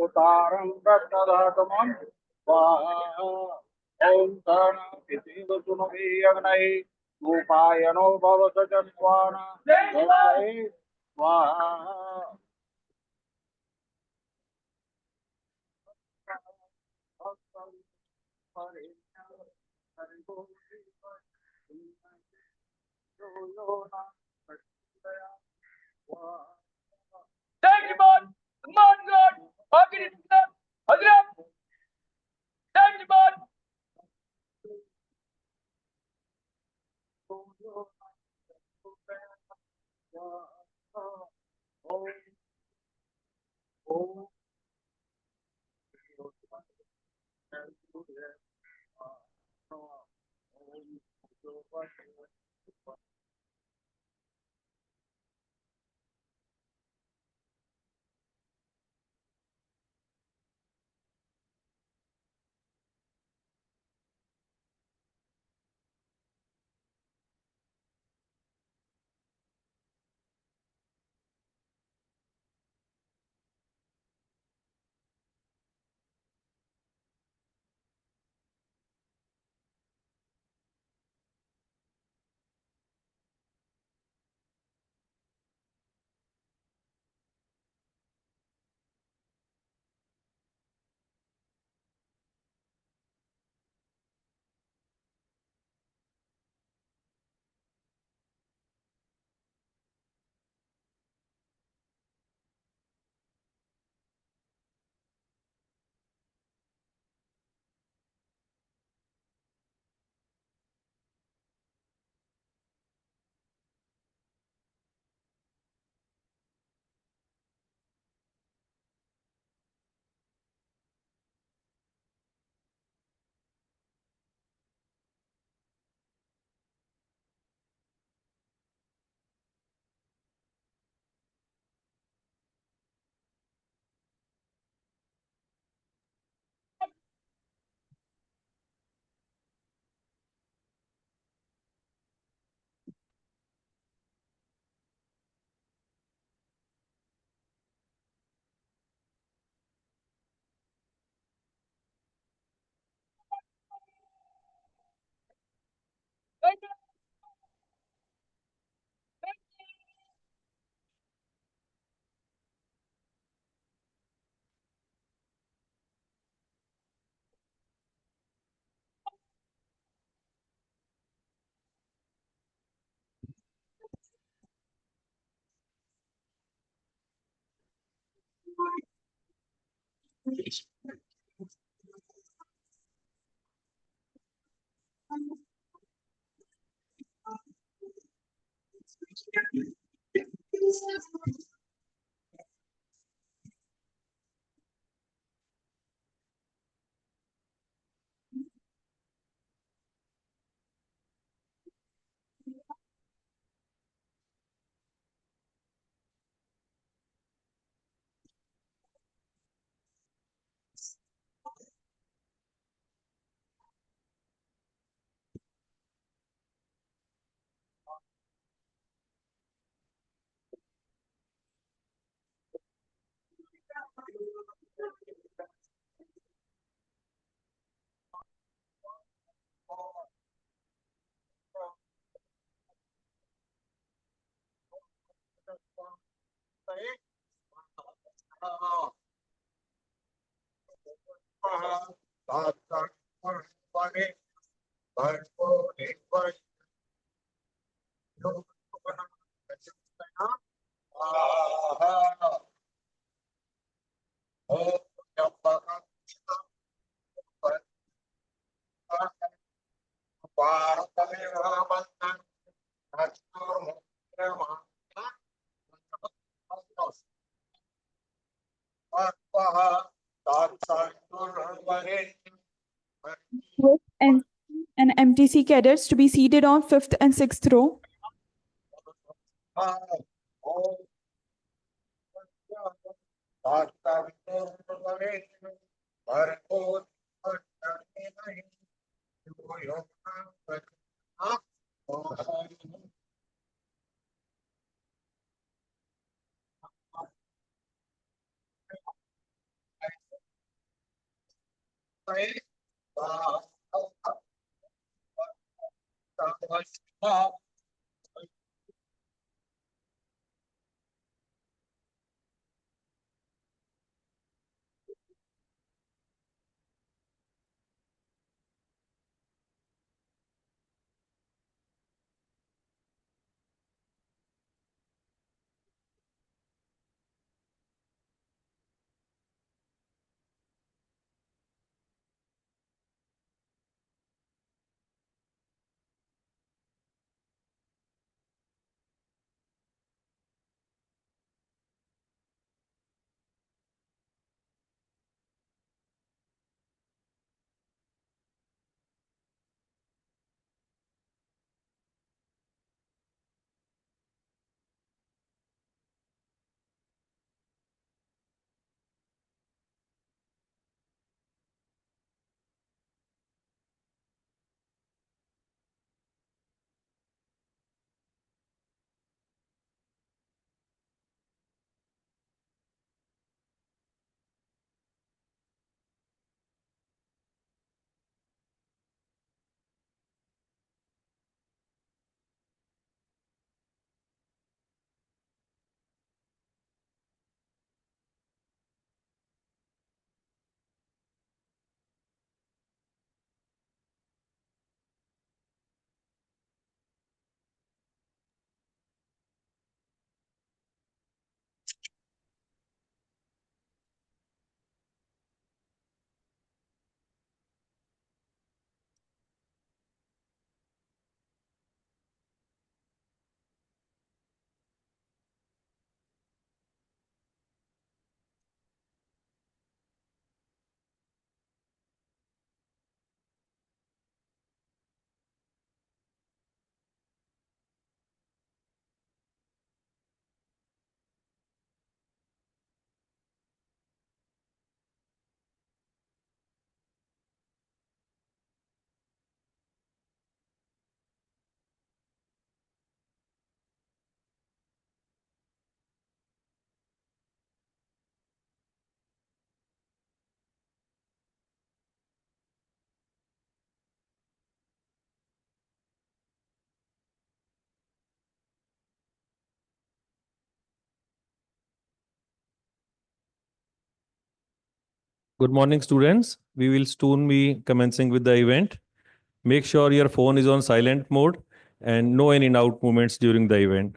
उतारं प्रत्तदातमं स्वाहा ॐ कर्णाभिषेक सुनवीयग्नये गोपायनो भवत चत्वारा स्वाहा Digimon! Mongon! Agritta! Adrian! Digimon! With and MTC cadets to be seated on 5th and 6th row. Good morning, students. We will soon be commencing with the event. Make sure your phone is on silent mode and no in and out movements during the event.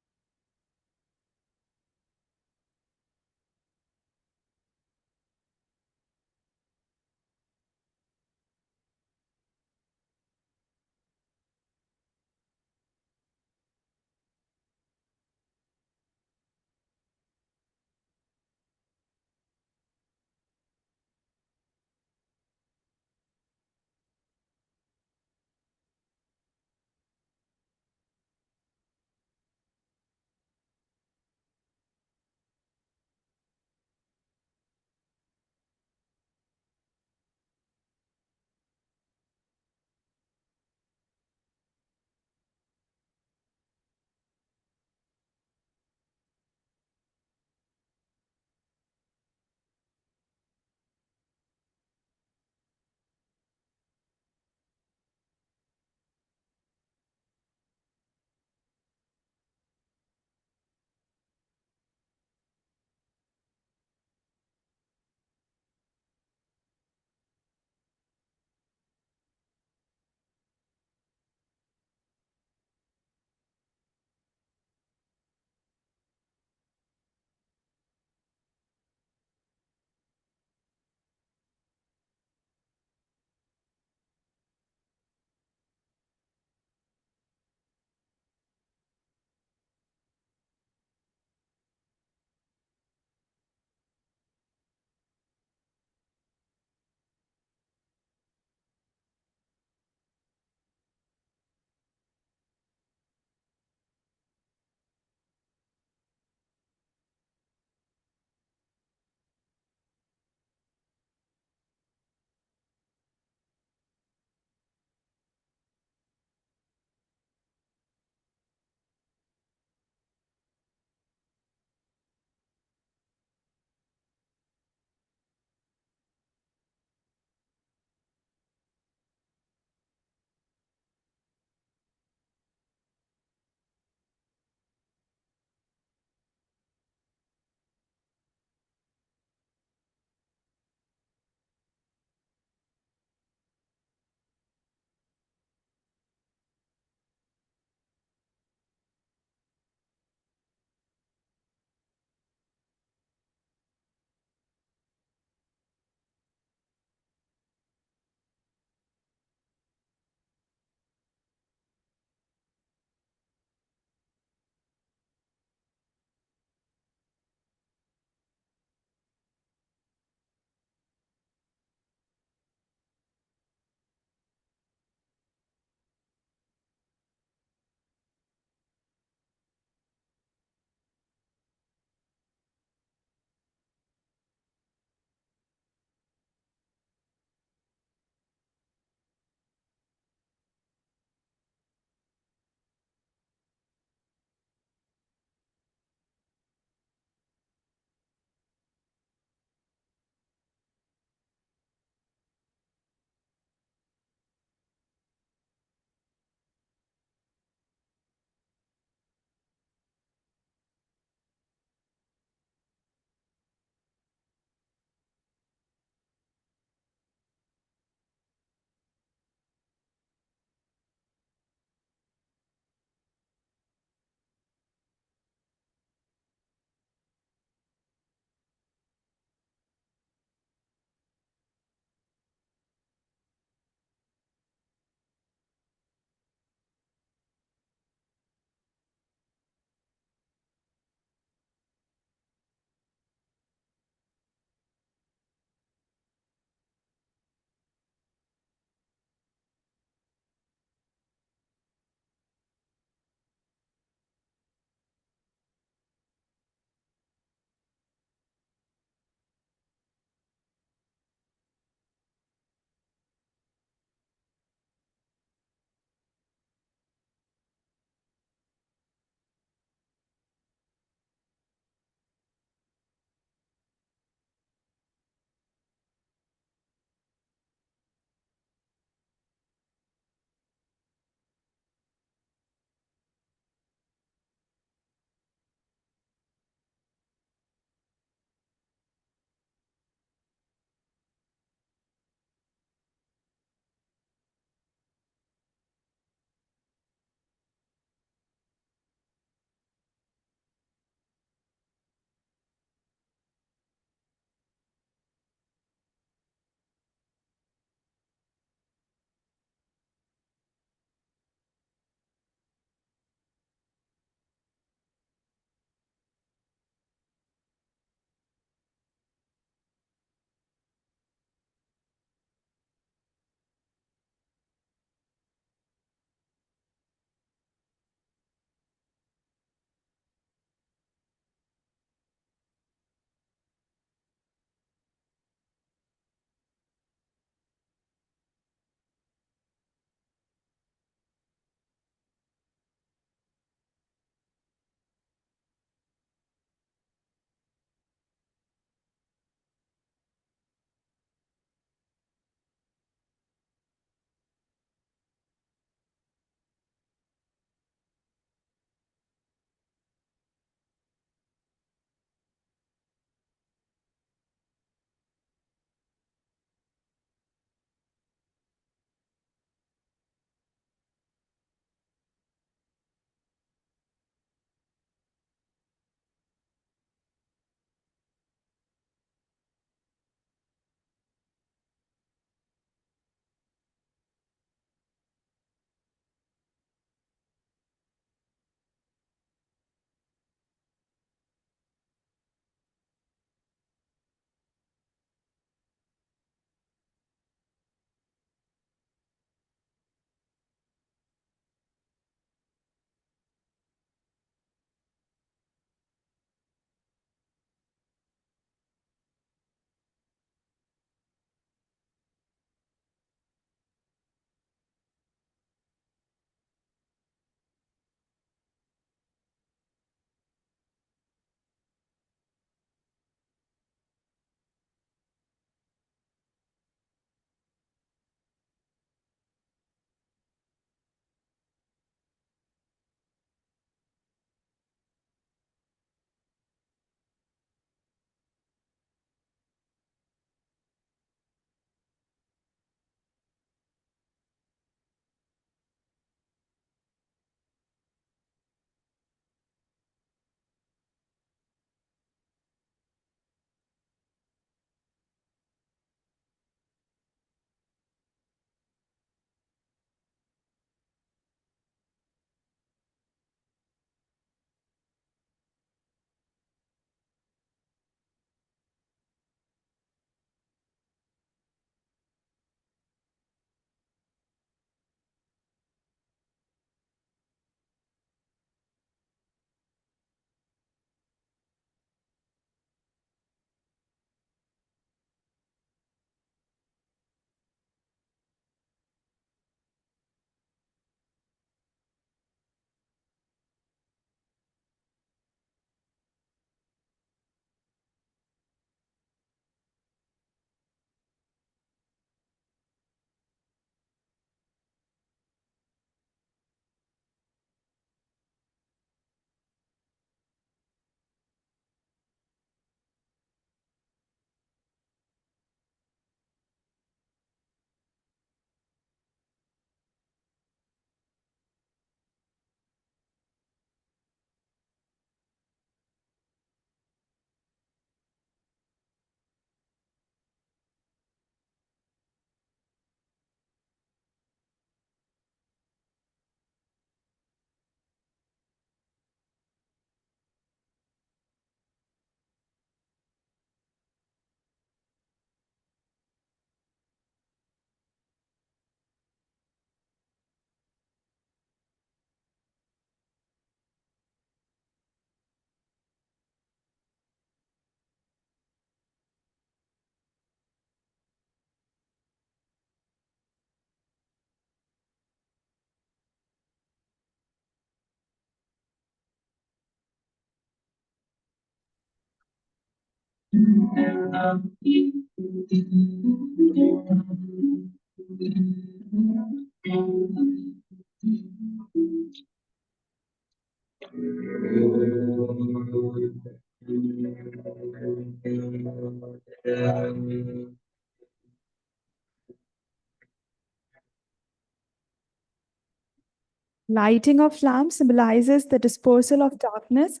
Lighting of lamps symbolizes the dispersal of darkness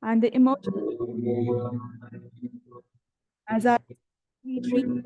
and the emotion as our we dream.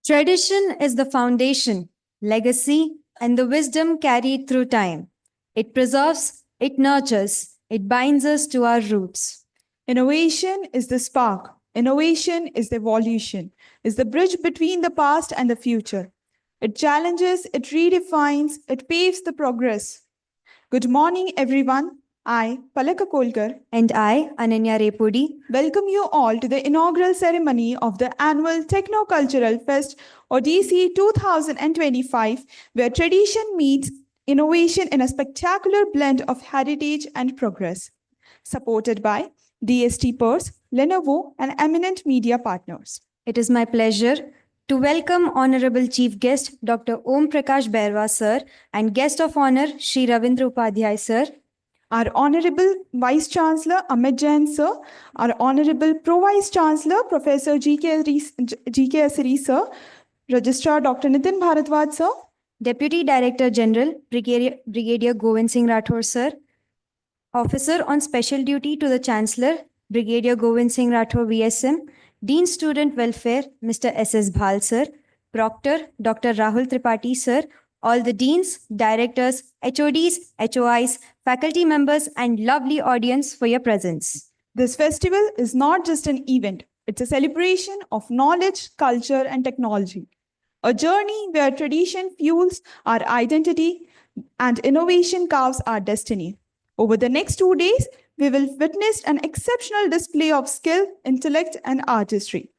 Tradition is the foundation, legacy, and the wisdom carried through time. It preserves, it nurtures, it binds us to our roots. Innovation is the spark. Innovation is the evolution, is the bridge between the past and the future. It challenges, it redefines, it paves the progress. Good morning, everyone. I, Palaka Kolkar, And I, Ananya Repudi, welcome you all to the inaugural ceremony of the annual Techno-Cultural Fest Odyssey 2025, where tradition meets innovation in a spectacular blend of heritage and progress. Supported by DST Purse, Lenovo, and eminent media partners. it is my pleasure to welcome Honorable Chief Guest Dr. Om Prakash Bairwa Sir and Guest of Honor Shri Ravindra Upadhyay Sir, Our Honorable Vice Chancellor Amit Jain Sir, our Honorable Pro Vice Chancellor Professor G.K. Asri Sir, Registrar Dr. Nitin Bharadwaj Sir, Deputy Director General Brigadier Govind Singh Rathore Sir, Officer on Special Duty to the Chancellor Brigadier Govind Singh Rathore VSM, Dean Student Welfare Mr. S.S. Bhal Sir, Proctor Dr. Rahul Tripathi Sir, all the deans, directors, HODs, HOIs, faculty members, and lovely audience for your presence. This festival is not just an event, it's a celebration of knowledge, culture, and technology. A journey where tradition fuels our identity and innovation carves our destiny. Over the next 2 days, we will witness an exceptional display of skill, intellect, and artistry.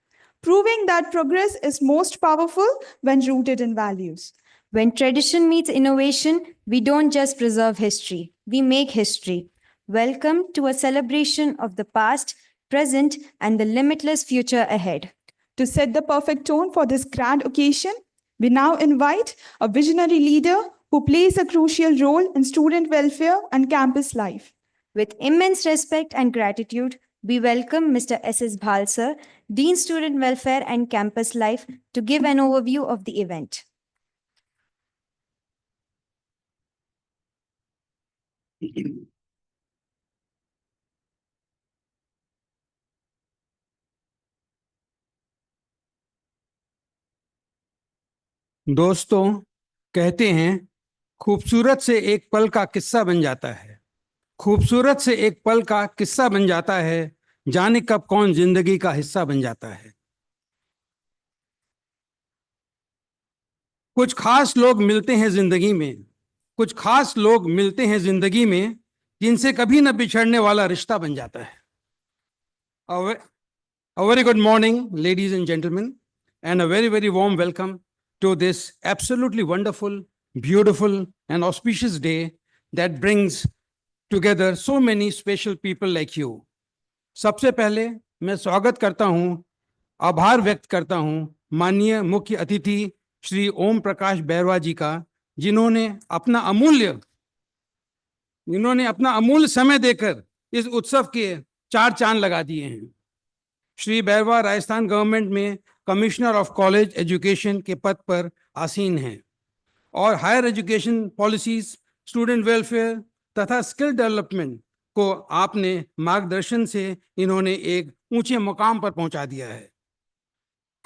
proving that progress is most powerful when rooted in values. When tradition meets innovation, we don't just preserve history, we make history. Welcome to a celebration of the past, present, and the limitless future ahead. To set the perfect tone for this grand occasion, we now invite a visionary leader who plays a crucial role in student welfare and campus life. With immense respect and gratitude, we welcome Mr. S.S. Bhal sir, Dean Student Welfare and Campus Life, to give an overview of the event. दोस्तों, कहते हैं खूबसूरत से एक पल का किस्सा बन जाता है। खूबसूरत से एक पल का किस्सा बन जाता है, जाने कब कौन जिंदगी का हिस्सा बन जाता है। कुछ खास लोग मिलते हैं जिंदगी में, कुछ खास लोग मिलते हैं जिंदगी में, जिनसे कभी न बिछड़ने वाला रिश्ता बन जाता है। A very good morning, ladies and gentlemen, and a very, very warm welcome to this absolutely wonderful, beautiful, and auspicious day that brings together so many special people like you. सबसे पहले मैं स्वागत करता हूं, आभार व्यक्त करता हूं माननीय मुख्य अतिथि श्री ओम प्रकाश बैरवा जी का, जिन्होंने अपना अमूल्य समय देकर इस उत्सव के 4 चांद लगा दिए हैं। श्री बैरवा राजस्थान गवर्नमेंट में कमिश्नर ऑफ कॉलेज एजुकेशन के पद पर आसीन हैं और higher education policies, student welfare तथा स्किल डेवलपमेंट को आपने मार्गदर्शन से इन्होंने एक ऊंचे मुकाम पर पहुंचा दिया है।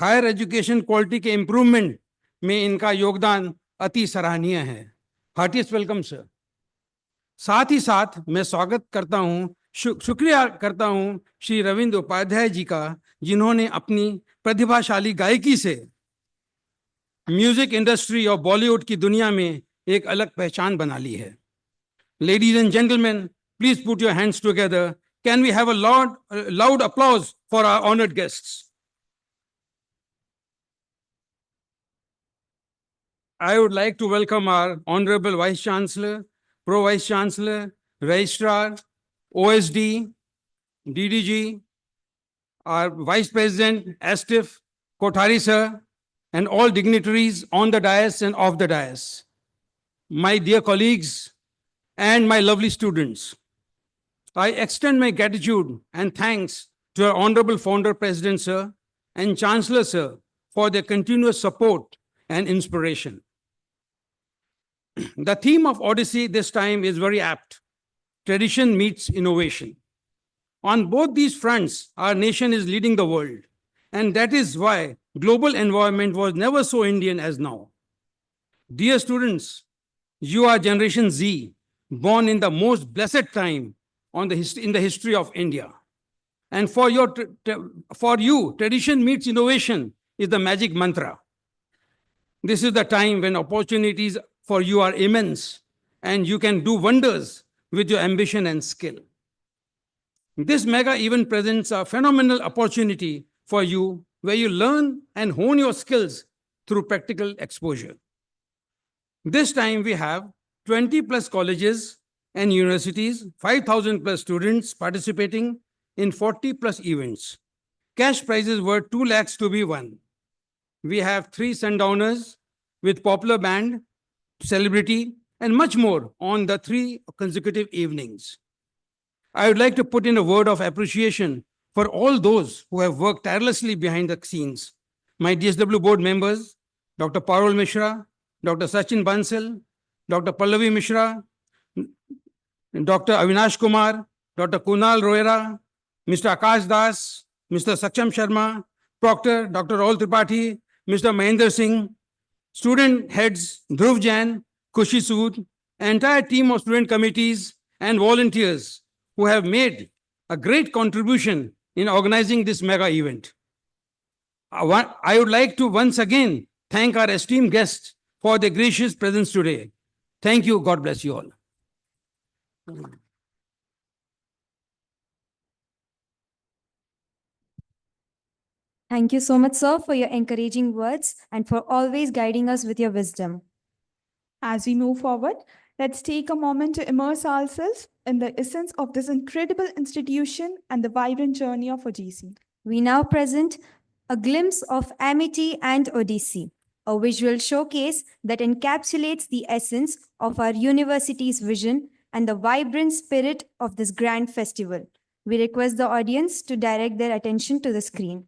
हायर एजुकेशन क्वालिटी के इम्प्रूवमेंट में इनका योगदान अति सराहनीय है। Heartiest welcome sir. साथ ही साथ मैं स्वागत करता हूं, शुक्रिया करता हूं श्री रविंद्र उपाध्याय जी का, जिन्होंने अपनी प्रतिभाशाली गायकी से म्यूजिक इंडस्ट्री और बॉलीवुड की दुनिया में एक अलग पहचान बना ली है। Ladies and gentleman, please put your hands together. Can we have a loud applause for our honored guests? I would like to welcome our Honorable Vice Chancellor, Pro Vice Chancellor, Registrar, OSD, DDG, our Vice President, ASTIF, Kothari sir, and all dignitaries on the dais and off the dais. My dear colleagues and my lovely students, I extend my gratitude and thanks to our Honorable Founder President sir and Chancellor sir for their continuous support and inspiration. The theme of Odyssey this time is very apt. Tradition meets innovation. On both these fronts, our nation is leading the world. And that is why global environment was never so Indian as now. Dear students, you are Generation Z, born in the most blessed time in the history of India. And for you, tradition meets innovation is the magic mantra. This is the time when opportunities for you are immense and you can do wonders with your ambition and skill. This mega event presents a phenomenal opportunity for you where you learn and hone your skills through practical exposure. This time we have 20 plus colleges and universities, 5,000 plus students participating in 40 plus events. Cash prizes were 2 lakhs to be won. We have 3 sundowners with popular band, celebrity, and much more on the 3 consecutive evenings. I would like to put in a word of appreciation for all those who have worked tirelessly behind the scenes. My DSW board members, Dr. Parul Mishra, Dr. Sachin Bansal, Dr. Pallavi Mishra, Dr. Avinash Kumar, Dr. Kunal Roera, Mr. Akash Das, Mr. Saksham Sharma, Proctor, Dr. Rahul Tripathi, Mr. Mahendra Singh, student heads Dhruv Jain, Kushi Sood, entire team of student committees and volunteers who have made a great contribution in organizing this mega event. I would like to once again thank our esteemed guests for their gracious presence today. Thank you. God bless you all. Thank you so much, sir, for your encouraging words and for always guiding us with your wisdom. As we move forward, let's take a moment to immerse ourselves in the essence of this incredible institution and the vibrant journey of OGC. We now present a glimpse of Amity and Odyssey, a visual showcase that encapsulates the essence of our university's vision and the vibrant spirit of this grand festival. We request the audience to direct their attention to the screen.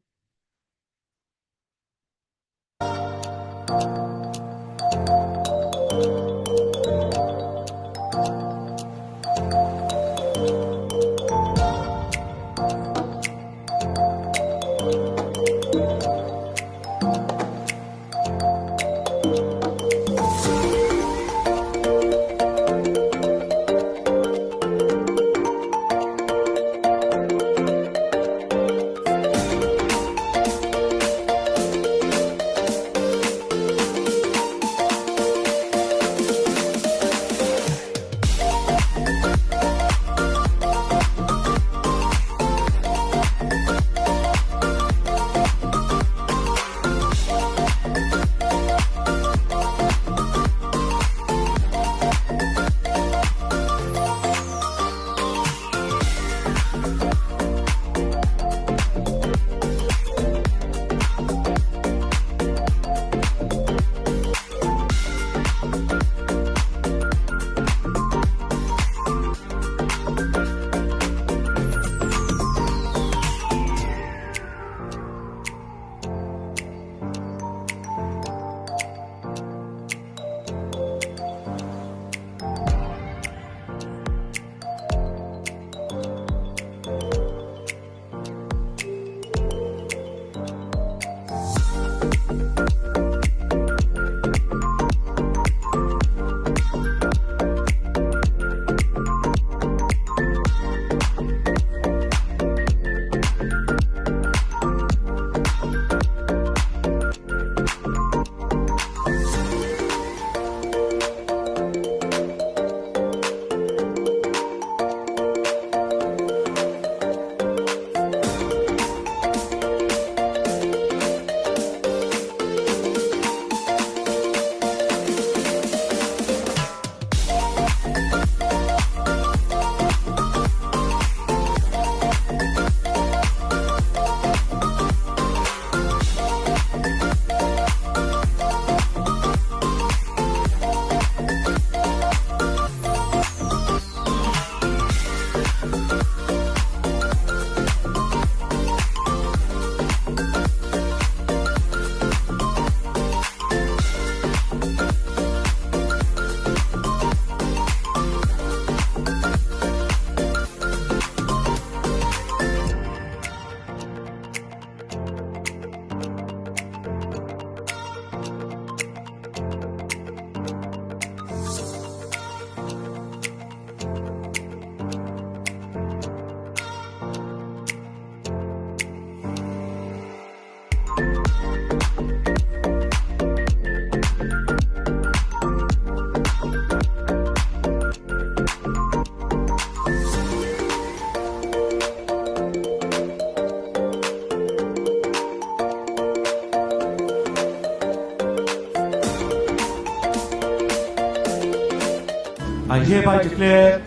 I hereby declare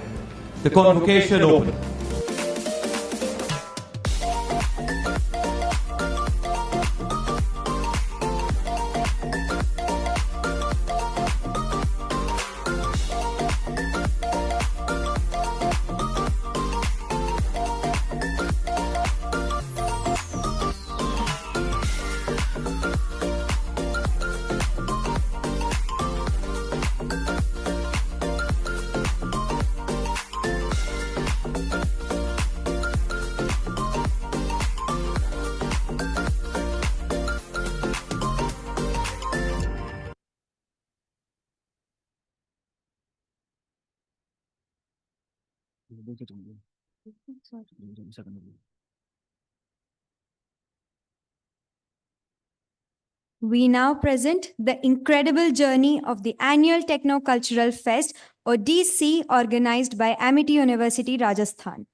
the convocation open. We now present the incredible journey of the annual Techno-Cultural Fest, or DC, organized by Amity University, Rajasthan.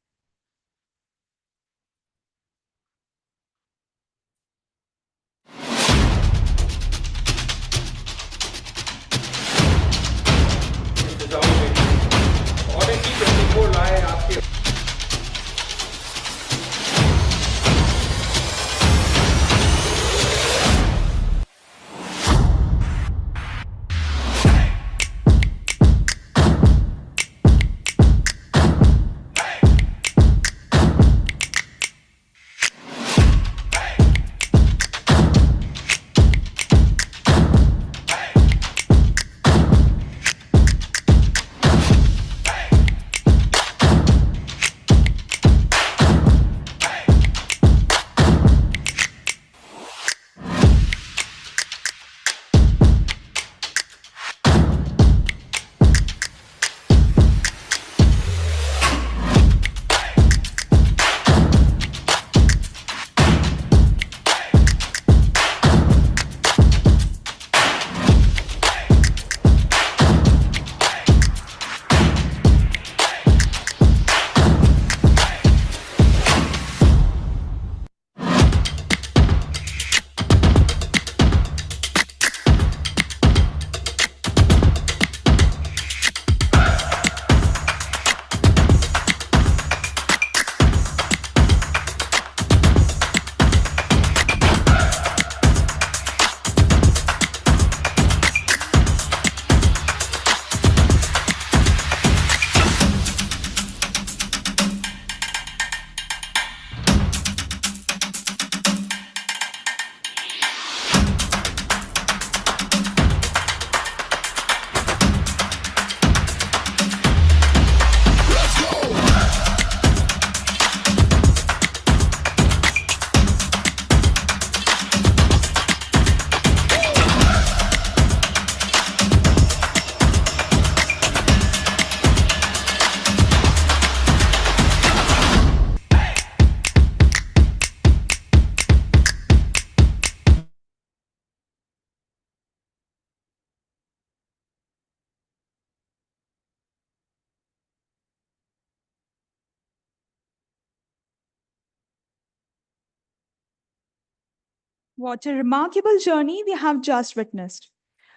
What a remarkable journey we have just witnessed.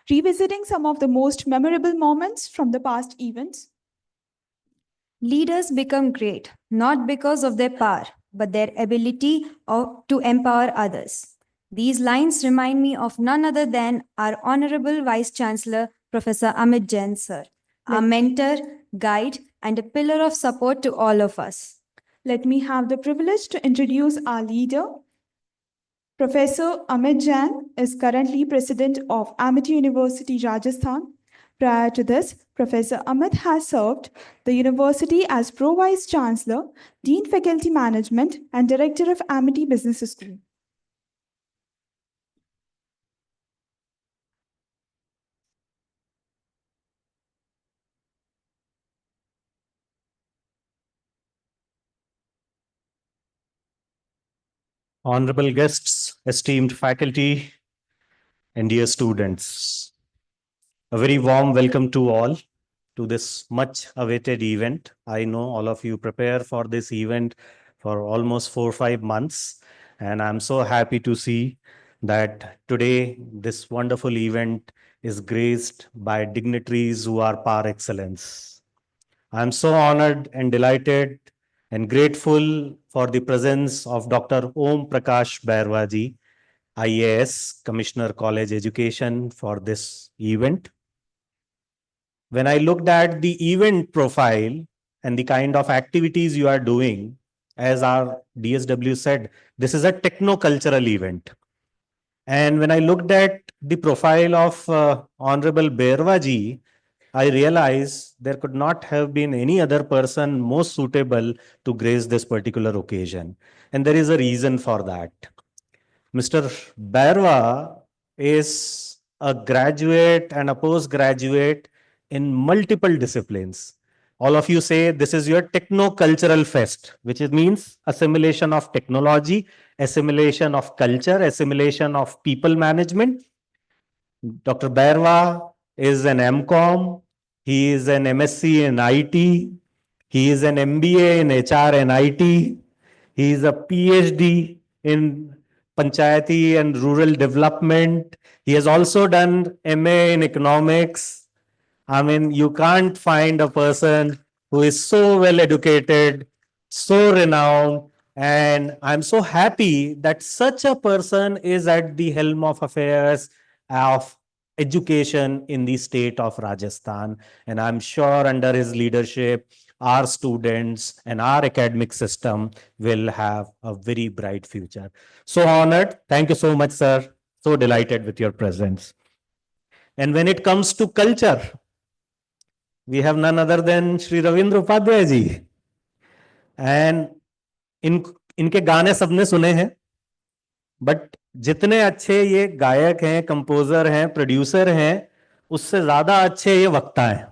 Revisiting some of the most memorable moments from the past events. Leaders become great not because of their power, but their ability to empower others. These lines remind me of none other than our Honorable Vice Chancellor, Professor Amit Jain, sir, our mentor, guide, and a pillar of support to all of us. Let me have the privilege to introduce our leader. Professor Amit Jain is currently president of Amity University, Rajasthan. Prior to this, Professor Amit has served the university as Pro Vice Chancellor, Dean Faculty Management, and Director of Amity Business School. Honorable guests, esteemed faculty, and dear students, a very warm welcome to all to this much awaited event. I know all of you prepare for this event for almost 4 or 5 months, and I'm so happy to see that today this wonderful event is graced by dignitaries who are par excellence. I'm so honored and delighted and grateful for the presence of Dr. Om Prakash Bairwaji, IAS, Commissioner College Education, for this event. When I looked at the event profile and the kind of activities you are doing, as our DSW said, this is a techno-cultural event. And when I looked at the profile of Honorable Bairwaji, I realized there could not have been any other person most suitable to grace this particular occasion. And there is a reason for that. Mr. Bairwa is a graduate and a postgraduate in multiple disciplines. All of you say this is your techno-cultural fest, which means assimilation of technology, assimilation of culture, assimilation of people management. Dr. Bairwa is an MCOM. He is an MSc in IT. He is an MBA in HR and IT. He is a PhD in Panchayati and Rural Development. He has also done MA in Economics. I mean, you can't find a person who is so well educated, so renowned, and I'm so happy that such a person is at the helm of affairs of education in the state of Rajasthan. And I'm sure under his leadership, our students and our academic system will have a very bright future. So honored. Thank you so much, sir. So delighted with your presence. And when it comes to culture, we have none other than Shri Ravindra Upadhyay ji. And इनके गाने सबने सुने हैं, but जितने अच्छे ये गायक हैं, कंपोजर हैं, प्रोड्यूसर हैं, उससे ज्यादा अच्छे ये वक्ता हैं.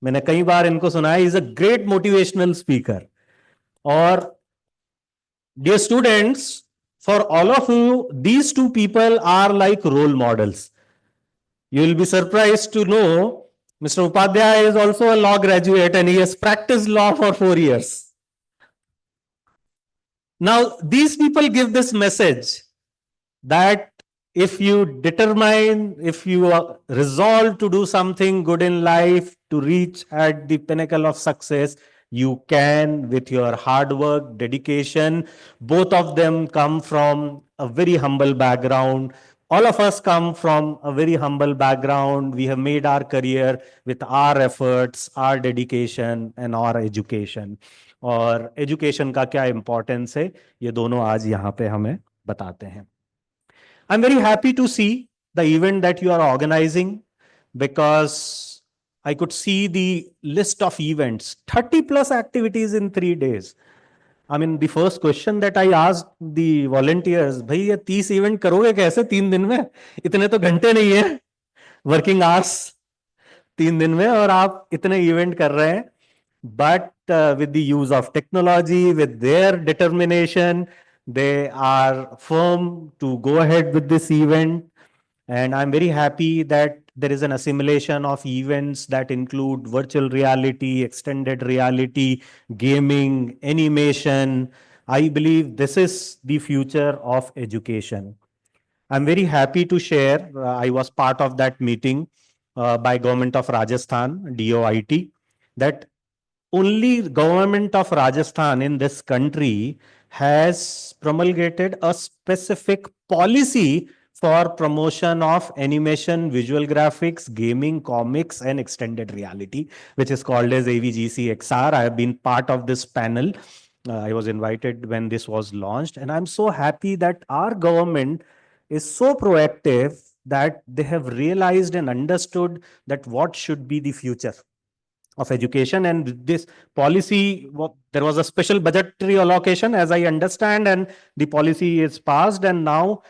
मैंने कई बार इनको सुना है. Is a great motivational speaker. और dear students, for all of you these two people are like role models. You will be surprised to know Mr. Upadhyay is also a law graduate and he has practiced law for 4 years. Now, these people give this message that if you determine, if you resolve to do something good in life, to reach at the pinnacle of success, you can with your hard work, dedication. Both of them come from a very humble background. All of us come from a very humble background. We have made our career with our efforts, our dedication and our education. और education का क्या importance है, ये दोनों आज यहाँ पे हमें बताते हैं. I'm very happy to see the event that you are organizing because I could see the list of events, 30 plus activities in 3 days. I mean, the first question that I asked the volunteers, भाई ये 30 event करोगे कैसे 3 दिन में? इतने तो घंटे नहीं है वर्किंग आवर्स 3 दिन में और आप इतने इवेंट कर रहे हैं. But with the use of technology, with their determination, they are firm to go ahead with this event. And I'm very happy that there is an assimilation of events that include virtual reality, extended reality, gaming, animation. I believe this is the future of education. I'm very happy to share, I was part of that meeting by Government of Rajasthan, DOIT, that only Government of Rajasthan in this country has promulgated a specific policy for promotion of animation, visual graphics, gaming, comics, and extended reality, which is called as AVGC XR. I have been part of this panel. I was invited when this was launched, and I'm so happy that our government is so proactive that they have realized and understood that what should be the future of education. And this policy, there was a special budgetary allocation, as I understand, and the policy is passed. And now,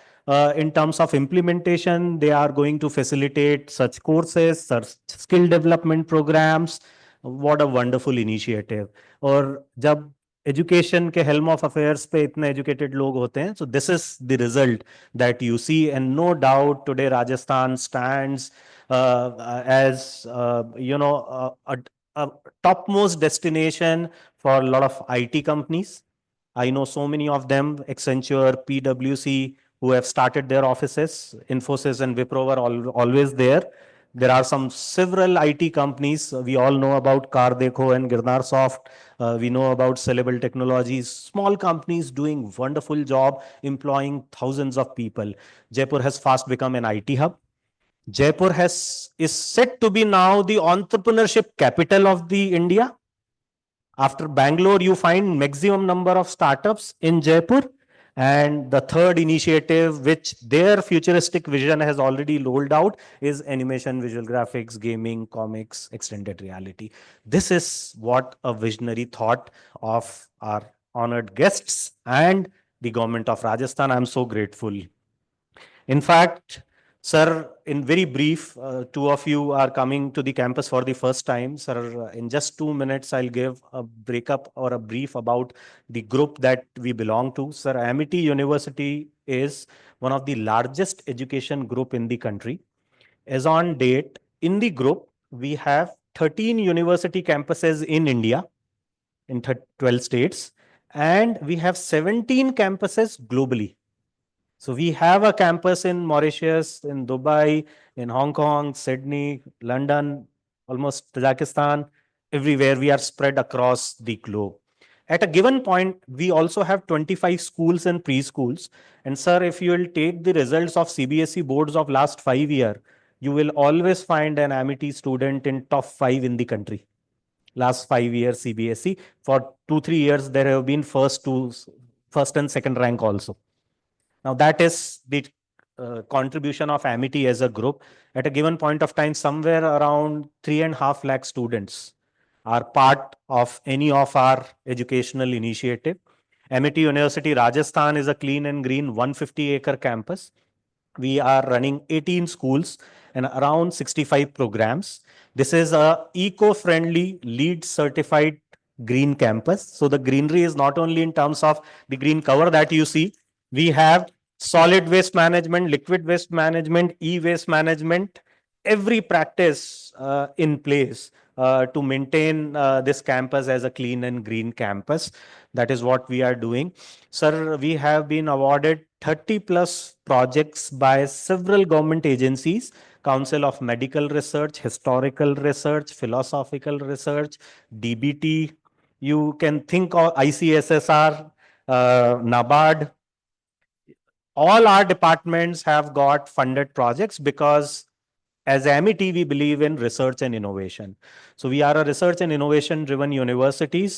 in terms of implementation, they are going to facilitate such courses, such skill development programs. What a wonderful initiative. और जब education के helm of affairs पे इतने educated लोग होते हैं, so this is the result that you see. And no doubt today Rajasthan stands as a topmost destination for a lot of IT companies. I know so many of them, Accenture, PwC, who have started their offices. Infosys and Wipro were always there. There are some several IT companies. We all know about Cardekho and Girnar Soft. We know about Sellable Technologies. Small companies doing wonderful job, employing thousands of people. Jaipur has fast become an IT hub. Jaipur is said to be now the entrepreneurship capital of the India. After Bangalore, you find maximum number of startups in Jaipur. And the third initiative, which their futuristic vision has already rolled out, is animation, visual graphics, gaming, comics, extended reality. This is what a visionary thought of our honored guests and the government of Rajasthan. I'm so grateful. In fact, sir, in very brief, two of you are coming to the campus for the first time. Sir, in just 2 minutes, I'll give a breakup or a brief about the group that we belong to. Sir, Amity University is one of the largest education group in the country. As on date, in the group, we have 13 university campuses in India, in 12 states, and we have 17 campuses globally. So we have a campus in Mauritius, in Dubai, in Hong Kong, Sydney, London, almost Tajikistan, everywhere we are spread across the globe. At a given point, we also have 25 schools and preschools. And sir, if you will take the results of CBSE boards of last 5 years, you will always find an Amity student in top 5 in the country. Last 5 years CBSE. For 2-3 years, there have been first and second rank also. Now that is the contribution of Amity as a group. At a given point of time, somewhere around 3.5 lakh students are part of any of our educational initiative. Amity University Rajasthan is a clean and green 150-acre campus. We are running 18 schools and around 65 programs. This is a eco-friendly, LEED certified green campus. So the greenery is not only in terms of the green cover that you see. We have solid waste management, liquid waste management, e-waste management, every practice in place to maintain this campus as a clean and green campus. That is what we are doing. Sir, we have been awarded 30 plus projects by several government agencies, Council of Medical Research, Historical Research, Philosophical Research, DBT. You can think of ICSSR, NABARD. All our departments have got funded projects because as Amity, we believe in research and innovation. So we are a research and innovation driven universities.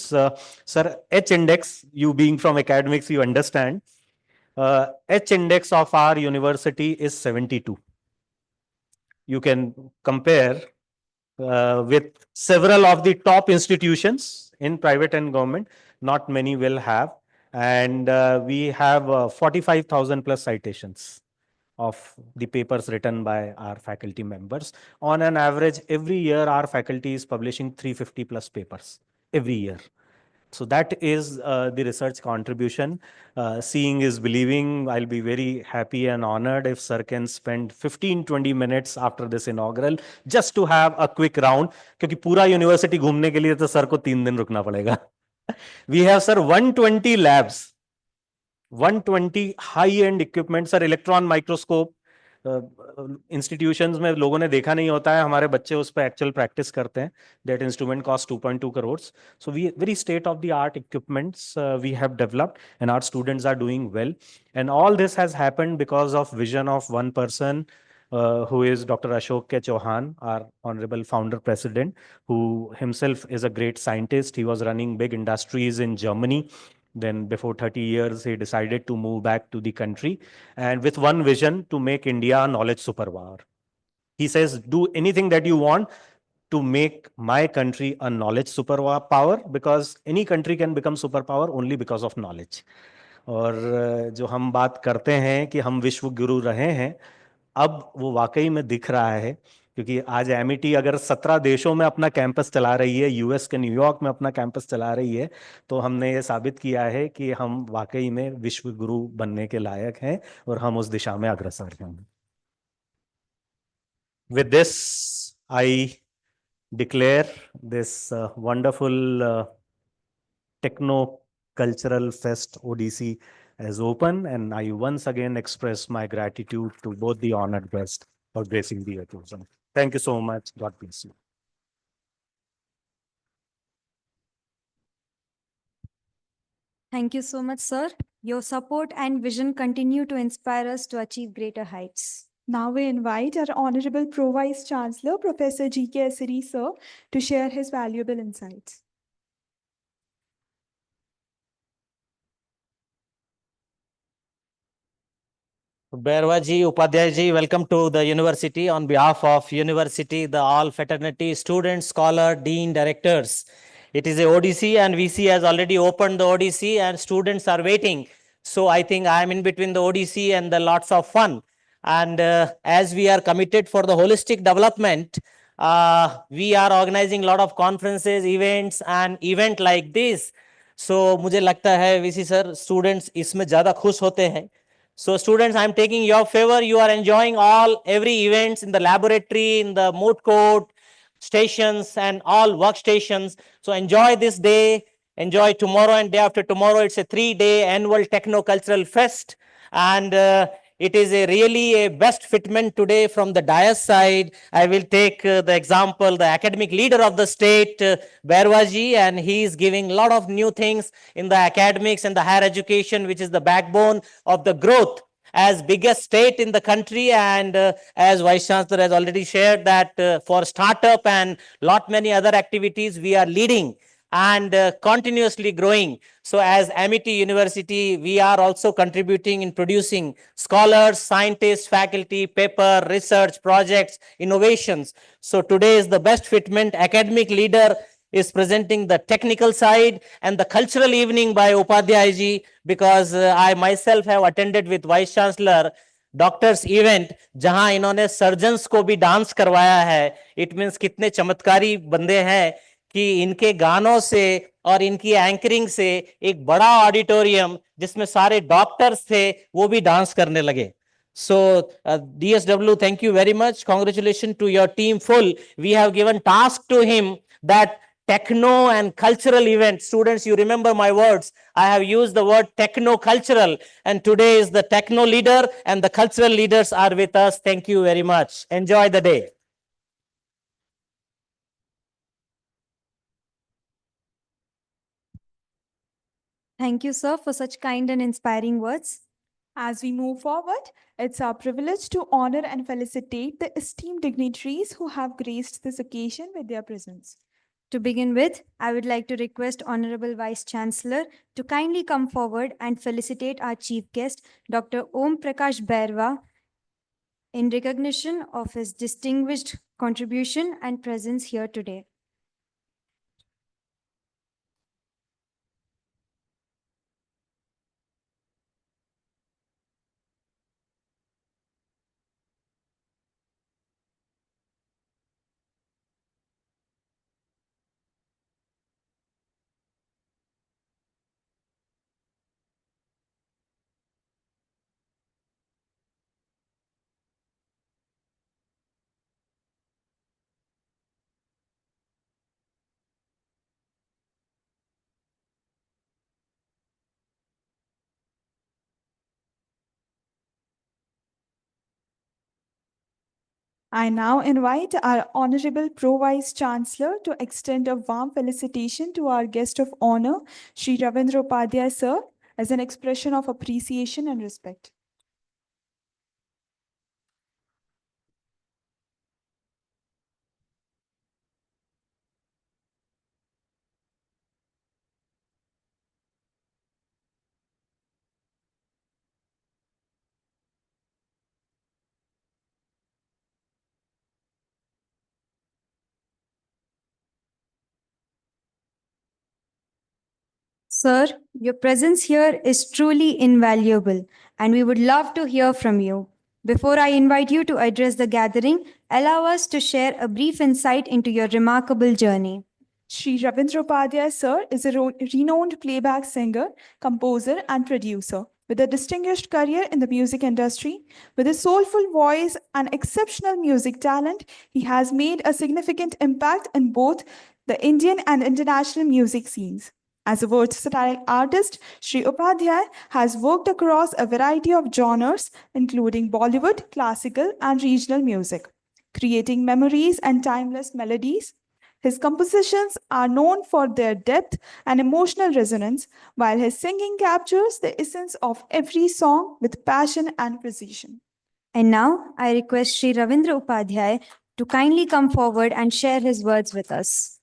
Sir, H-index, you being from academics, you understand. H-index of our university is 72. You can compare with several of the top institutions in private and government. Not many will have. And we have 45,000 plus citations of the papers written by our faculty members. On an average, every year our faculty is publishing 350 plus papers every year. So that is the research contribution. Seeing is believing. I'll be very happy and honored if sir can spend 15-20 minutes after this inaugural just to have a quick round. क्योंकि पूरा university घूमने के लिए तो sir को 3 दिन रुकना पड़ेगा. We have, sir, 120 labs. 120 high-end equipment, sir electron microscope institutions में लोगों ने देखा नहीं होता है, हमारे बच्चे उस पर एक्चुअल प्रैक्टिस करते हैं. That instrument cost 2.2 crores. So we very state of the art equipments we have developed, and our students are doing well. And all this has happened because of vision of one person, who is Dr. Ashok K. Chauhan, our honorable founder president, who himself is a great scientist. He was running big industries in Germany. Then before 30 years, he decided to move back to the country, and with one vision to make India a knowledge superpower. He says, do anything that you want to make my country a knowledge superpower, because any country can become superpower only because of knowledge. और जो हम बात करते हैं कि हम विश्व गुरु रहे हैं, अब वो वाकई में दिख रहा है, क्योंकि आज एमईटी अगर 17 देशों में अपना कैंपस चला रही है, यूएस के न्यूयॉर्क में अपना कैंपस चला रही है, तो हमने ये साबित किया है कि हम वाकई में विश्व गुरु बनने के लायक हैं और हम उस दिशा में अग्रसर हैं. With this, I declare this wonderful Techno Cultural Fest ODC as open, and I once again express my gratitude to both the honored guests for gracing the occasion. Thank you so much. God bless you. Thank you so much, sir. Your support and vision continue to inspire us to achieve greater heights. Now we invite our Honorable Pro Vice Chancellor, Professor G.K. Essary, sir, to share his valuable insights. Bairwa ji, Upadhyay ji, welcome to the university. On behalf of university, the all fraternity, students, scholar, dean, directors. It is a ODC and VC has already opened the ODC and students are waiting. So I think I am in between the ODC and the lots of fun. And as we are committed for the holistic development, we are organizing a lot of conferences, events and event like this. So मुझे लगता है VC sir, students इसमें ज़्यादा खुश होते हैं. So students, I'm taking your favor. You are enjoying every events in the laboratory, in the moot court, stations and all workstations. So enjoy this day, enjoy tomorrow and day after tomorrow. It's a 3-day annual Techno-Cultural Fest. And it is really a best fitment today from the dais side. I will take the example, the academic leader of the state, Bairwaji, and he is giving a lot of new things in the academics and the higher education, which is the backbone of the growth as biggest state in the country. And as Vice Chancellor has already shared that for startup and lot many other activities, we are leading and continuously growing. So as Amity University, we are also contributing in producing scholars, scientists, faculty, paper, research, projects, innovations. So today is the best fitment. Academic leader is presenting the technical side and the cultural evening by Upadhyay ji, because I myself have attended with Vice Chancellor doctors event जहां इन्होंने surgeons को भी dance करवाया है. It means कितने चमत्कारी बंदे हैं कि इनके गानों से और इनकी एंकरिंग से एक बड़ा ऑडिटोरियम जिसमें सारे डॉक्टर्स थे वो भी डांस करने लगे. So, DSW, thank you very much. Congratulations to your team full. We have given task to him that techno and cultural event. Students, you remember my words. I have used the word techno-cultural, and today is the techno leader and the cultural leaders are with us. Thank you very much. Enjoy the day. Thank you, sir, for such kind and inspiring words. As we move forward, it's our privilege to honor and felicitate the esteemed dignitaries who have graced this occasion with their presence. To begin with, I would like to request Honorable Vice Chancellor to kindly come forward and felicitate our chief guest, Dr. Om Prakash Bairwa, in recognition of his distinguished contribution and presence here today. I now invite our Honorable Pro Vice Chancellor to extend a warm felicitation to our guest of honor, Shri Ravindra Upadhyay Sir, as an expression of appreciation and respect. Sir, your presence here is truly invaluable, and we would love to hear from you. Before I invite you to address the gathering, allow us to share a brief insight into your remarkable journey. Shri Ravindra Upadhyay Sir is a renowned playback singer, composer, and producer. With a distinguished career in the music industry, with a soulful voice and exceptional music talent, he has made a significant impact in both the Indian and international music scenes. As a versatile artist, Shri Upadhyay has worked across a variety of genres, including Bollywood, classical, and regional music, creating memories and timeless melodies. His compositions are known for their depth and emotional resonance, while his singing captures the essence of every song with passion and precision. And now I request Sri Ravindra Upadhyay to kindly come forward and share his words with us.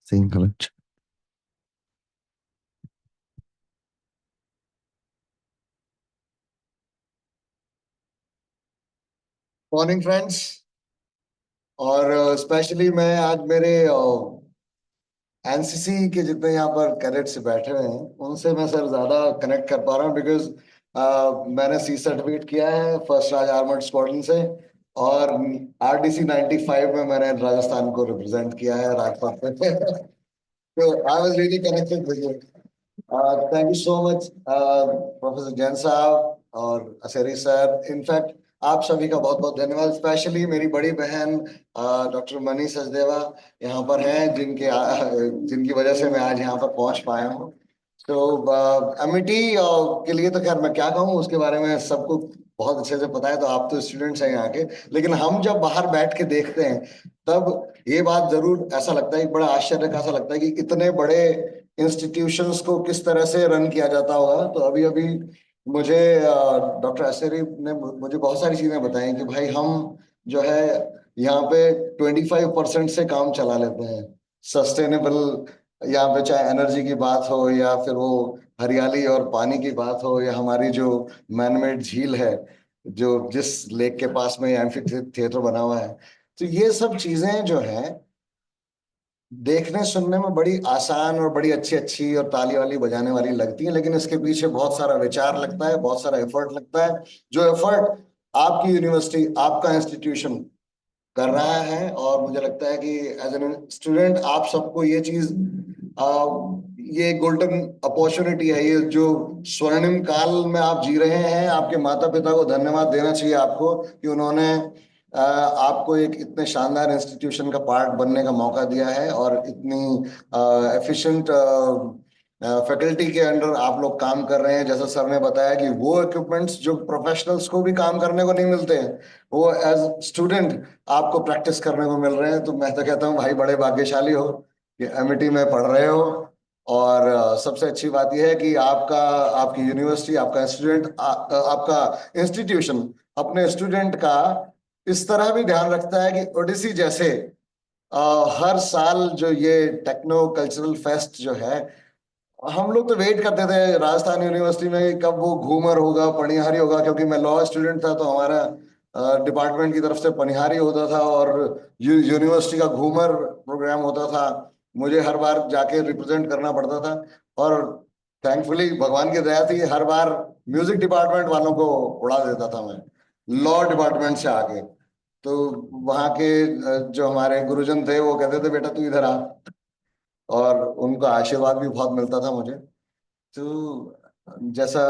Same college. Morning friends और specially मैं आज मेरे NCC के जितने यहाँ पर cadets बैठे हुए हैं उनसे मैं सर ज्यादा कनेक्ट कर पा रहा हूँ बिकॉज मैंने सी सर्टिफिकेट किया है फर्स्ट राज आर्मर्ड स्क्वाड्रन से और आरडीसी 95 में मैंने राजस्थान को रिप्रेजेंट किया है राजपाट पे तो I was really connected with you thank you so much professor Jain साहब और असेरी सर इनफैक्ट आप सभी का बहुत बहुत धन्यवाद स्पेशली मेरी बड़ी बहन डॉक्टर मनी सचदेवा यहाँ पर हैं जिनकी वजह से मैं आज यहाँ पर पहुँच पाया हूँ तो एमईटी के लिए तो खैर मैं क्या कहूँ उसके बारे में सबको बहुत अच्छे से पता है तो आप तो स्टूडेंट्स हैं यहाँ के लेकिन हम जब बाहर बैठ के देखते हैं तब ये बात जरूर ऐसा लगता है बड़ा आश्चर्य का ऐसा लगता है कि इतने बड़े इंस्टीट्यूशंस को किस तरह से रन किया जाता होगा तो अभी अभी मुझे डॉक्टर असेरी ने मुझे बहुत सारी चीजें बताई कि भाई हम जो है यहाँ पे 25% से काम चला लेते हैं सस्टेनेबल यहाँ पे चाहे एनर्जी की बात हो या फिर वो हरियाली और पानी की बात हो या हमारी जो मैनमेड झील है जो जिस लेक के पास में एम्फी थिएटर बना हुआ है तो ये सब चीजें जो है देखने सुनने में बड़ी आसान और बड़ी अच्छी अच्छी और ताली वाली बजाने वाली लगती है लेकिन इसके पीछे बहुत सारा विचार लगता है बहुत सारा एफर्ट लगता है जो एफर्ट आपकी यूनिवर्सिटी आपका इंस्टीट्यूशन कर रहा है और मुझे लगता है कि एज एन स्टूडेंट आप सबको ये चीज ये गोल्डन अपॉर्चुनिटी है ये जो स्वर्णिम काल में आप जी रहे हैं आपके माता पिता को धन्यवाद देना चाहिए आपको कि उन्होंने आपको एक इतने शानदार इंस्टीट्यूशन का पार्ट बनने का मौका दिया है और इतनी एफिशिएंट फैकल्टी के अंडर आप लोग काम कर रहे हैं जैसा सर ने बताया कि वो इक्विपमेंट्स जो प्रोफेशनल्स को भी काम करने को नहीं मिलते हैं वो एज स्टूडेंट आपको प्रैक्टिस करने को मिल रहे हैं तो मैं तो कहता हूँ भाई बड़े भाग्यशाली हो कि एमईटी में पढ़ रहे हो और सबसे अच्छी बात यह है कि आपकी यूनिवर्सिटी आपका स्टूडेंट आपका इंस्टीट्यूशन अपने स्टूडेंट का इस तरह भी ध्यान रखता है कि ओडिसी जैसे हर साल जो ये टेक्नो कल्चरल फेस्ट जो है हम लोग तो वेट करते थे राजस्थान यूनिवर्सिटी में कब वो घूमर होगा पनिहारी होगा क्योंकि मैं लॉ स्टूडेंट था तो हमारा डिपार्टमेंट की तरफ से पनिहारी होता था और यूनिवर्सिटी का घूमर प्रोग्राम होता था मुझे हर बार जाके रिप्रेजेंट करना पड़ता था और थैंकफुली भगवान की दया थी हर बार म्यूजिक डिपार्टमेंट वालों को उड़ा देता था मैं लॉ डिपार्टमेंट से आके तो वहाँ के जो हमारे गुरुजन थे वो कहते थे बेटा तू इधर आ और उनका आशीर्वाद भी बहुत मिलता था मुझे तो जैसा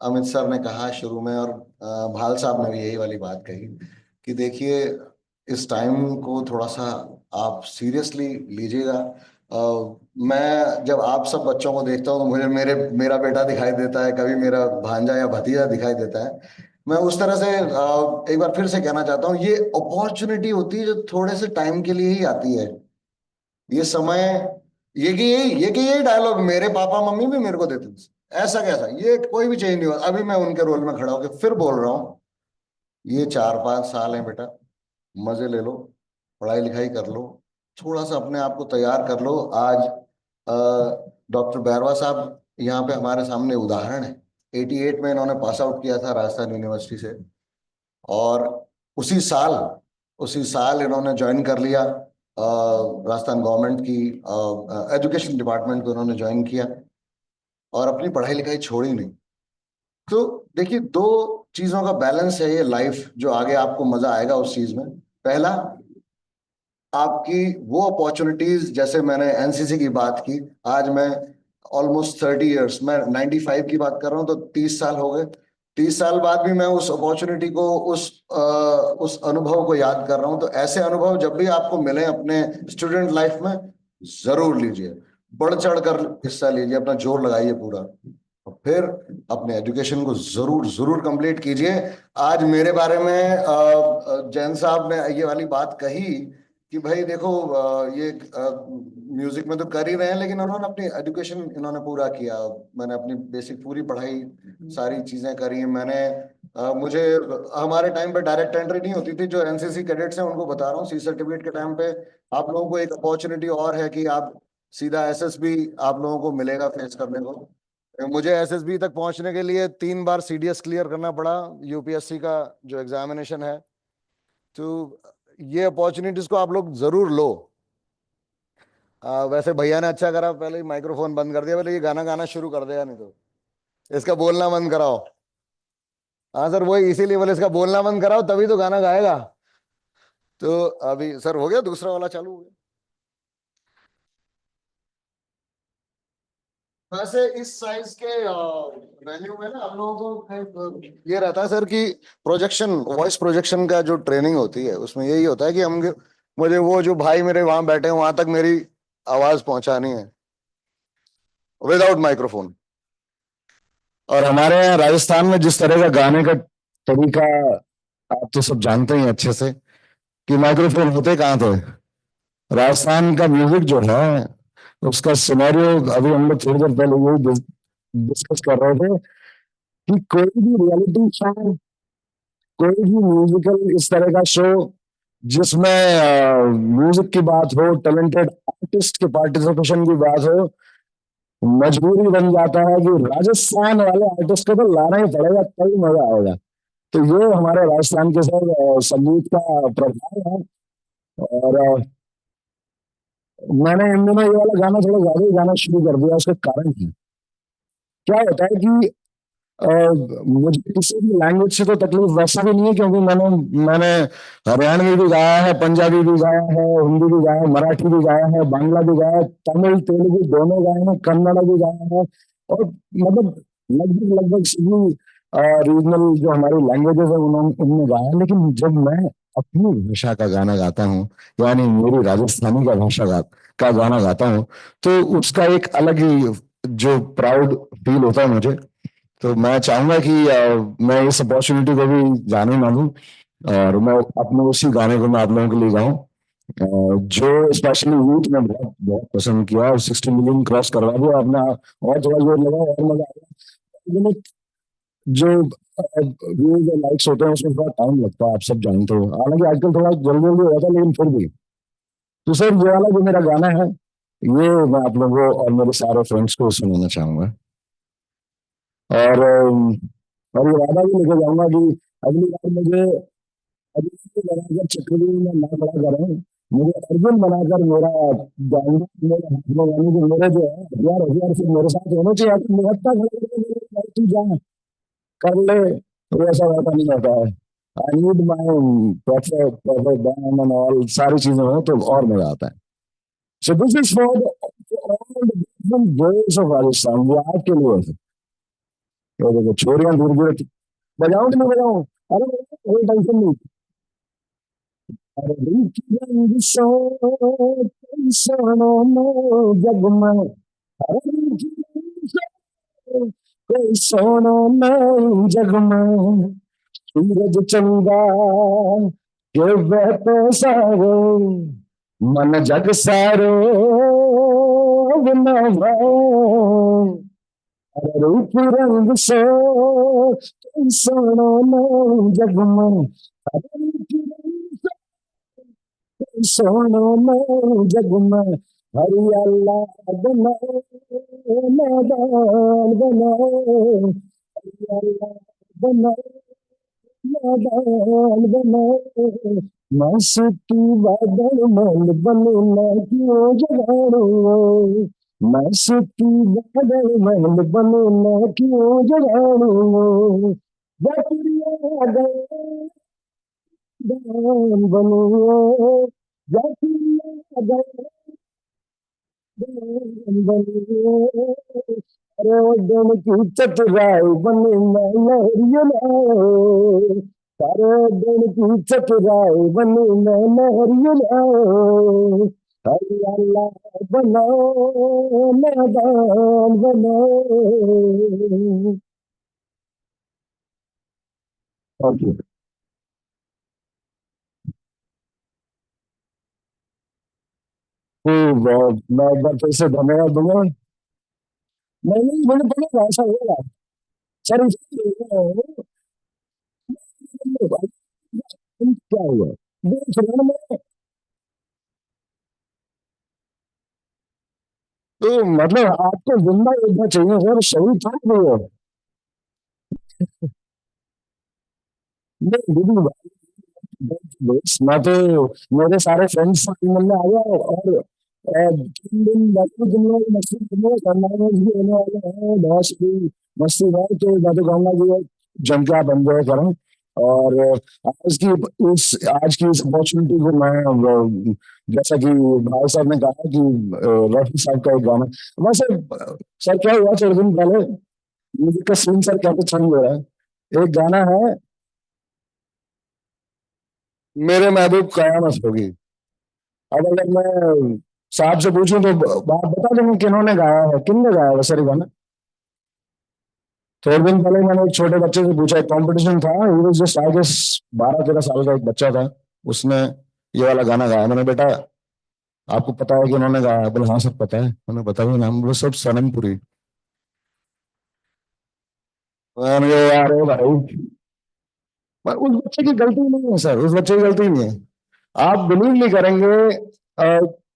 अमित सर ने कहा शुरू में और भाल साहब ने भी यही वाली बात कही कि देखिए इस टाइम को थोड़ा सा आप सीरियसली लीजिएगा मैं जब आप सब बच्चों को देखता हूँ तो मुझे मेरा बेटा दिखाई देता है कभी मेरा भांजा या भतीजा दिखाई देता है मैं उस तरह से एक बार फिर से कहना चाहता हूँ, ये अपॉर्चुनिटी होती है जो थोड़े से टाइम के लिए ही आती है। ये समय, ये कि यही डायलॉग मेरे पापा मम्मी भी मेरे को देते थे, ऐसा कैसा, ये कोई भी चेंज नहीं हुआ। अभी मैं उनके रोल में खड़ा होकर फिर बोल रहा हूँ, ये 4-5 साल है बेटा, मजे ले लो, पढ़ाई लिखाई कर लो, थोड़ा सा अपने आप को तैयार कर लो। आज डॉक्टर बैरवा साहब यहाँ पे हमारे सामने उदाहरण है। 88 में इन्होंने पास आउट किया था राजस्थान यूनिवर्सिटी से, और उसी साल उसी साल इन्होंने ज्वाइन कर लिया राजस्थान गवर्नमेंट की एजुकेशन डिपार्टमेंट को इन्होंने ज्वाइन किया, और अपनी पढ़ाई लिखाई छोड़ी नहीं। तो देखिए, दो चीजों का बैलेंस है ये लाइफ, जो आगे आपको मजा आएगा उस चीज में। पहला, आपकी वो अपॉर्चुनिटीज, जैसे मैंने एनसीसी की बात की, आज मैं ऑलमोस्ट 30 इयर्स, मैं 95 की बात कर रहा हूँ, तो 30 साल हो गए। 30 साल बाद भी मैं उस अपॉर्चुनिटी को, उस अनुभव को याद कर रहा हूँ। तो ऐसे अनुभव जब भी आपको मिले अपने स्टूडेंट लाइफ में, जरूर लीजिए, बढ़ चढ़ कर हिस्सा लीजिए, अपना जोर लगाइए पूरा, और फिर अपने एजुकेशन को जरूर जरूर कंप्लीट कीजिए। आज मेरे बारे में जैन साहब ने ये वाली बात कही कि भाई देखो, ये म्यूजिक में तो कर ही रहे हैं, लेकिन उन्होंने अपनी एजुकेशन इन्होंने पूरा किया। मैंने अपनी बेसिक पूरी पढ़ाई, सारी चीजें करी हैं मैंने। मुझे हमारे टाइम पे डायरेक्ट एंट्री नहीं होती थी। जो एनसीसी कैडेट्स हैं उनको बता रहा हूँ, सी सर्टिफिकेट के टाइम पे आप लोगों को एक अपॉर्चुनिटी और है कि आप सीधा एसएसबी आप लोगों को मिलेगा फेस करने को। मुझे एसएसबी तक पहुंचने के लिए 3 बार सीडीएस क्लियर करना पड़ा, यूपीएससी का जो एग्जामिनेशन है। तो ये अपॉर्चुनिटीज को आप लोग जरूर लो। वैसे भैया ने अच्छा करा, पहले ही माइक्रोफोन बंद कर दिया, पहले ये गाना गाना शुरू कर देगा, नहीं तो इसका बोलना बंद कराओ। हाँ सर, वही इसीलिए बोले इसका बोलना बंद कराओ, तभी तो गाना गाएगा। तो अभी सर हो गया, दूसरा वाला चालू हो गया। वैसे इस साइज के वेन्यू में ना हम लोगों को ये रहता है सर कि प्रोजेक्शन, वॉइस प्रोजेक्शन का जो ट्रेनिंग होती है, उसमें यही होता है कि मुझे वो जो भाई मेरे वहां बैठे हैं वहां तक मेरी आवाज पहुंचानी है विदाउट माइक्रोफोन। और हमारे यहाँ राजस्थान में जिस तरह का गाने का तरीका आप तो सब जानते ही अच्छे से, कि माइक्रोफोन होते कहाँ थे। राजस्थान का म्यूजिक जो है उसका सिनेरियो, अभी हम लोग थोड़ी देर पहले यही डिस्कस कर रहे थे कि कोई भी रियलिटी शो, कोई भी म्यूजिकल इस तरह का शो जिसमें म्यूजिक की बात हो, टैलेंटेड आर्टिस्ट के पार्टिसिपेशन की बात हो, मजबूरी बन जाता है कि राजस्थान वाले आर्टिस्ट को तो लाना ही पड़ेगा, तभी मजा आएगा। तो ये हमारे राजस्थान के सर संगीत का प्रभाव है। और मैंने इन दिनों ये वाला गाना थोड़ा ज्यादा ही गाना शुरू कर दिया। उसका कारण है, क्या होता है कि मुझे किसी भी लैंग्वेज से तो तकलीफ वैसे भी नहीं है, क्योंकि मैंने हरियाणवी भी गाया है, पंजाबी भी गाया है, हिंदी भी गाया है, मराठी भी गाया है, बांग्ला भी गाया है, तमिल तेलुगु दोनों गाए हैं, कन्नड़ भी गाया है, और मतलब लगभग लगभग सभी रीजनल जो हमारी लैंग्वेजेस है उनमें गाया है। लेकिन जब मैं अपनी भाषा का गाना गाता हूँ, यानी मेरी राजस्थानी का गाना गाता हूँ, तो उसका एक अलग ही जो प्राउड फील होता है मुझे। तो मैं चाहूंगा कि मैं इस अपॉर्चुनिटी को भी जाने ना दूं, और मैं अपने उसी गाने को मैं आप लोगों के लिए गाऊं, जो स्पेशली यूथ ने बहुत बहुत पसंद किया, और 60 मिलियन क्रॉस करवा दिया अपना। और थोड़ा जोर लगाओ और मजा आएगा। जो व्यूज और लाइक्स होते हैं उसमें थोड़ा टाइम लगता है, आप सब जानते हो, हालांकि आजकल थोड़ा जल्दी जल्दी होता है, लेकिन फिर भी। तो सर ये वाला जो मेरा गाना है, ये मैं आप लोगों को और मेरे सारे फ्रेंड्स को सुनाना चाहूंगा। और ये वादा भी लेके जाऊंगा कि अगली बार मुझे अर्जुन बनाकर चक्रव्यूह में ना खड़ा करें, मुझे अर्जुन बनाकर मेरा जाऊंगा मेरे हाथ में, यानी कि मेरे जो है हथियार हथियार से मेरे साथ होने चाहिए। अगर निहत्ता खड़े करके तू जा कर ले, तो ऐसा होता नहीं होता है। I need my proper band and all, सारी चीजें हो तो और मजा आता है। So this is for all the different girls of Rajasthan, ये आपके लिए है। तो देखो छोरियां दूर दूर, बजाऊं कि नहीं बजाऊं? अरे कोई टेंशन नहीं। अरे दिल की रंग सोनों में जगमग, अरे दिल की रंग कोई सोनों में जगमग, सूरज चंदा के बहते सारे मन जग सारो नवा रूप रंग से सोनो में जग में सोनो में जग में हरियाला बनाओ मैदान बनाओ हरियाला बनाओ मैदान बनाओ मस्ती बादल मल बनना क्यों जगाड़ो मस्ती बादल महल बनना क्यों जगाड़ो जकरिया गए दान बनो जकरिया गए दान बनो अरे गण की चतुराई बनना लहरिया लाओ सारे गण की चतुराई बनना लहरिया लाओ हरियाला बनाओ मैदान बनाओ थैंक यू मैं एक बार फिर से धन्यवाद दूंगा नहीं नहीं मुझे पता ऐसा होगा सर क्या हुआ देख रहे हैं तो मतलब आपको जिंदा देखना चाहिए सर शरीर था नहीं है नहीं दीदी मैं तो मेरे सारे फ्रेंड्स मिलने आ गया और 3 दिन बाकी तुम लोग मस्ती करने टूर्नामेंट भी होने वाले हैं बहुत सारी मस्ती है तो मैं तो कहूंगा कि जम के आप एंजॉय करें और आज की इस अपॉर्चुनिटी को मैं जैसा कि भाई साहब ने कहा कि रफी साहब का एक गाना वैसे सर क्या हुआ 4 दिन पहले म्यूजिक का सीन सर कैसे चेंज हो रहा है एक गाना है मेरे महबूब कयामत होगी अब अगर मैं साहब से पूछूं तो आप बता देंगे किन्होंने गाया है किनने गाया है सर ये गाना 4 दिन पहले मैंने एक छोटे बच्चे से पूछा एक कंपटीशन था he was just I guess 12-13 साल का एक बच्चा था उसने ये वाला गाना गाया मैंने बेटा आपको पता है कि उन्होंने गाया बोले हाँ सब पता है उन्होंने बताया नाम वो सब सनमपुरी मैंने कहा, यार ओ भाई पर उस बच्चे की गलती नहीं है सर उस बच्चे की गलती नहीं है आप बिलीव नहीं करेंगे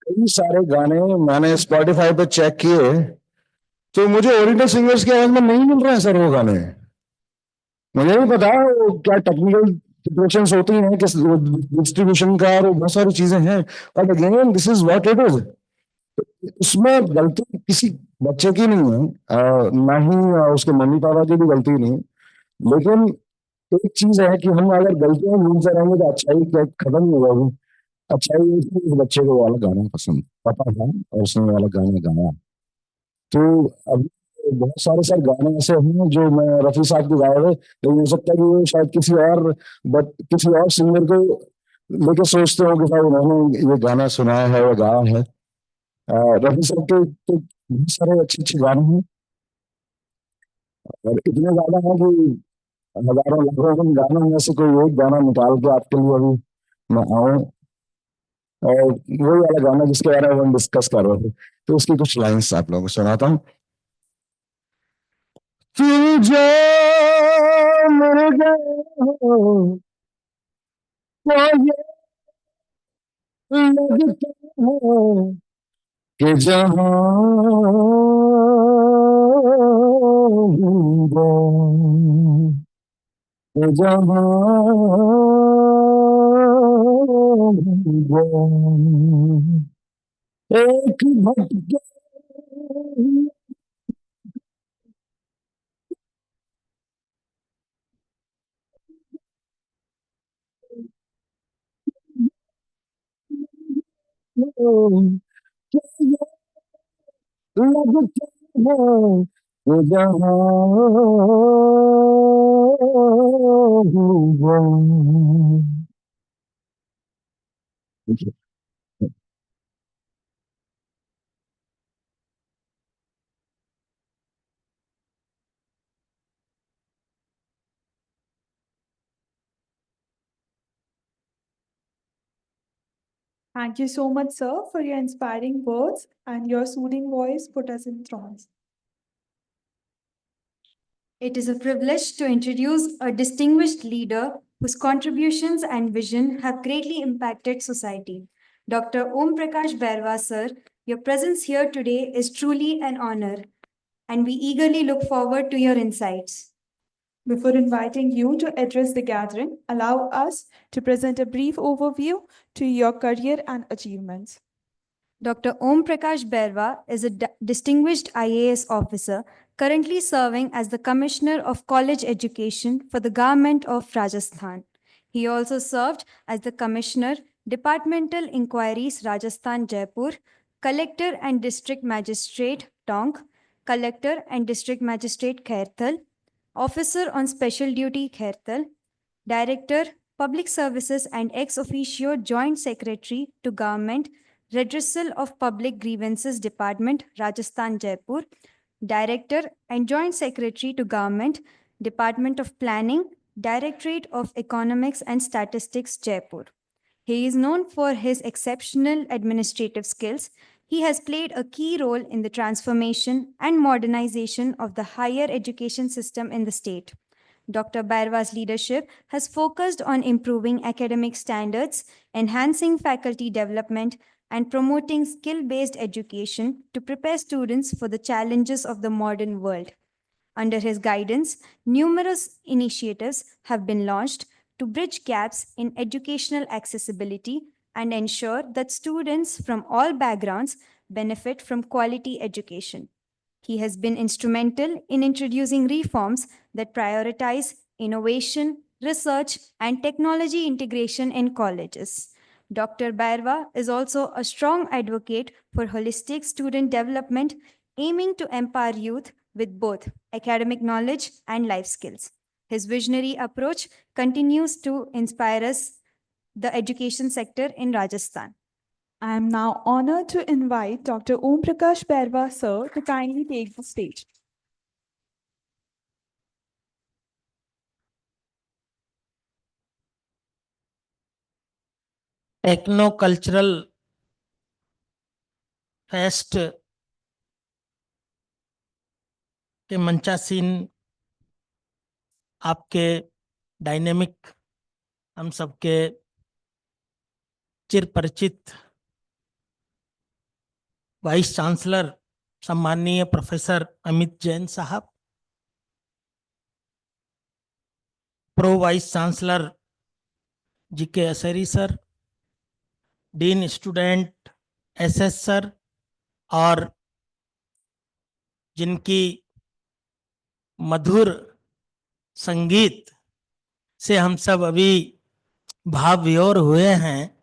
कई सारे गाने मैंने स्पॉटिफाई पे चेक किए तो मुझे ओरिजिनल सिंगर्स की आवाज में नहीं मिल रहे हैं सर वो गाने मुझे नहीं पता वो क्या टेक्निकल सिचुएशंस होती हैं किस डिस्ट्रीब्यूशन का और बहुत सारी चीजें हैं but again this is what it is उसमें गलती किसी बच्चे की नहीं है ना ही उसके मम्मी पापा की भी गलती नहीं लेकिन एक चीज है कि हम अगर गलतियां ढूंढते रहेंगे तो अच्छाई क्या खत्म नहीं होगी अच्छाई ये थी, इस बच्चे को वाला गाना पसंद पता था और उसने वाला गाना गाया तो अभी बहुत सारे सर गाने ऐसे हैं जो मैं रफी साहब के गाए हुए लेकिन हो सकता है कि वो शायद किसी और सिंगर को लेके सोचते हो कि शायद उन्होंने ये गाना सुनाया है या गाया है रफी साहब के तो बहुत सारे अच्छे अच्छे गाने हैं और इतने ज्यादा है कि हजारों लाखों उन गानों में से कोई एक गाना निकाल के आपके लिए अभी मैं आऊं और वही वाला गाना जिसके बारे में हम डिस्कस कर रहे थे तो उसकी कुछ लाइंस आप लोगों को सुनाता हूँ तू जो मर गए हो तो ये लगता है कि जहां भी गए, कि जहां भी गए, एक भटके हुए, लगता है कि जहां भी गए। Thank you so much, sir, for your inspiring words, and your soothing voice put us in trance. It is a privilege to introduce a distinguished leader whose contributions and vision have greatly impacted society. Dr. Om Prakash Bairwa, sir, your presence here today is truly an honor, and we eagerly look forward to your insights. Before inviting you to address the gathering, allow us to present a brief overview to your career and achievements. Dr. Om Prakash Bairwa is a distinguished IAS officer currently serving as the Commissioner of College Education for the Government of Rajasthan. He also served as the Commissioner, Departmental Inquiries Rajasthan Jaipur, Collector and District Magistrate Tonk, Collector and District Magistrate Khairthal, Officer on Special Duty Khairthal, Director, Public Services and ex officio Joint Secretary to Government, Redressal of Public Grievances Department, Rajasthan Jaipur, Director and Joint Secretary to Government, Department of Planning, Directorate of Economics and Statistics, Jaipur. He is known for his exceptional administrative skills. He has played a key role in the transformation and modernization of the higher education system in the state. Dr. Bairwa's leadership has focused on improving academic standards, enhancing faculty development, and promoting skill-based education to prepare students for the challenges of the modern world. Under his guidance, numerous initiatives have been launched to bridge gaps in educational accessibility and ensure that students from all backgrounds benefit from quality education. He has been instrumental in introducing reforms that prioritize innovation, research, and technology integration in colleges. Dr. Bairwa is also a strong advocate for holistic student development, aiming to empower youth with both academic knowledge and life skills. His visionary approach continues to inspire us, the education sector in Rajasthan. I am now honored to invite Dr. Om Prakash Bairwa, sir, to kindly take the stage. Techno cultural fest के मंचासीन आपके dynamic हम सबके चिर परिचित vice chancellor सम्माननीय professor Amit Jain sahab, pro vice chancellor GK Asri sir, dean student SS sir, और जिनकी मधुर संगीत से हम सब अभी भाव विभोर हुए हैं,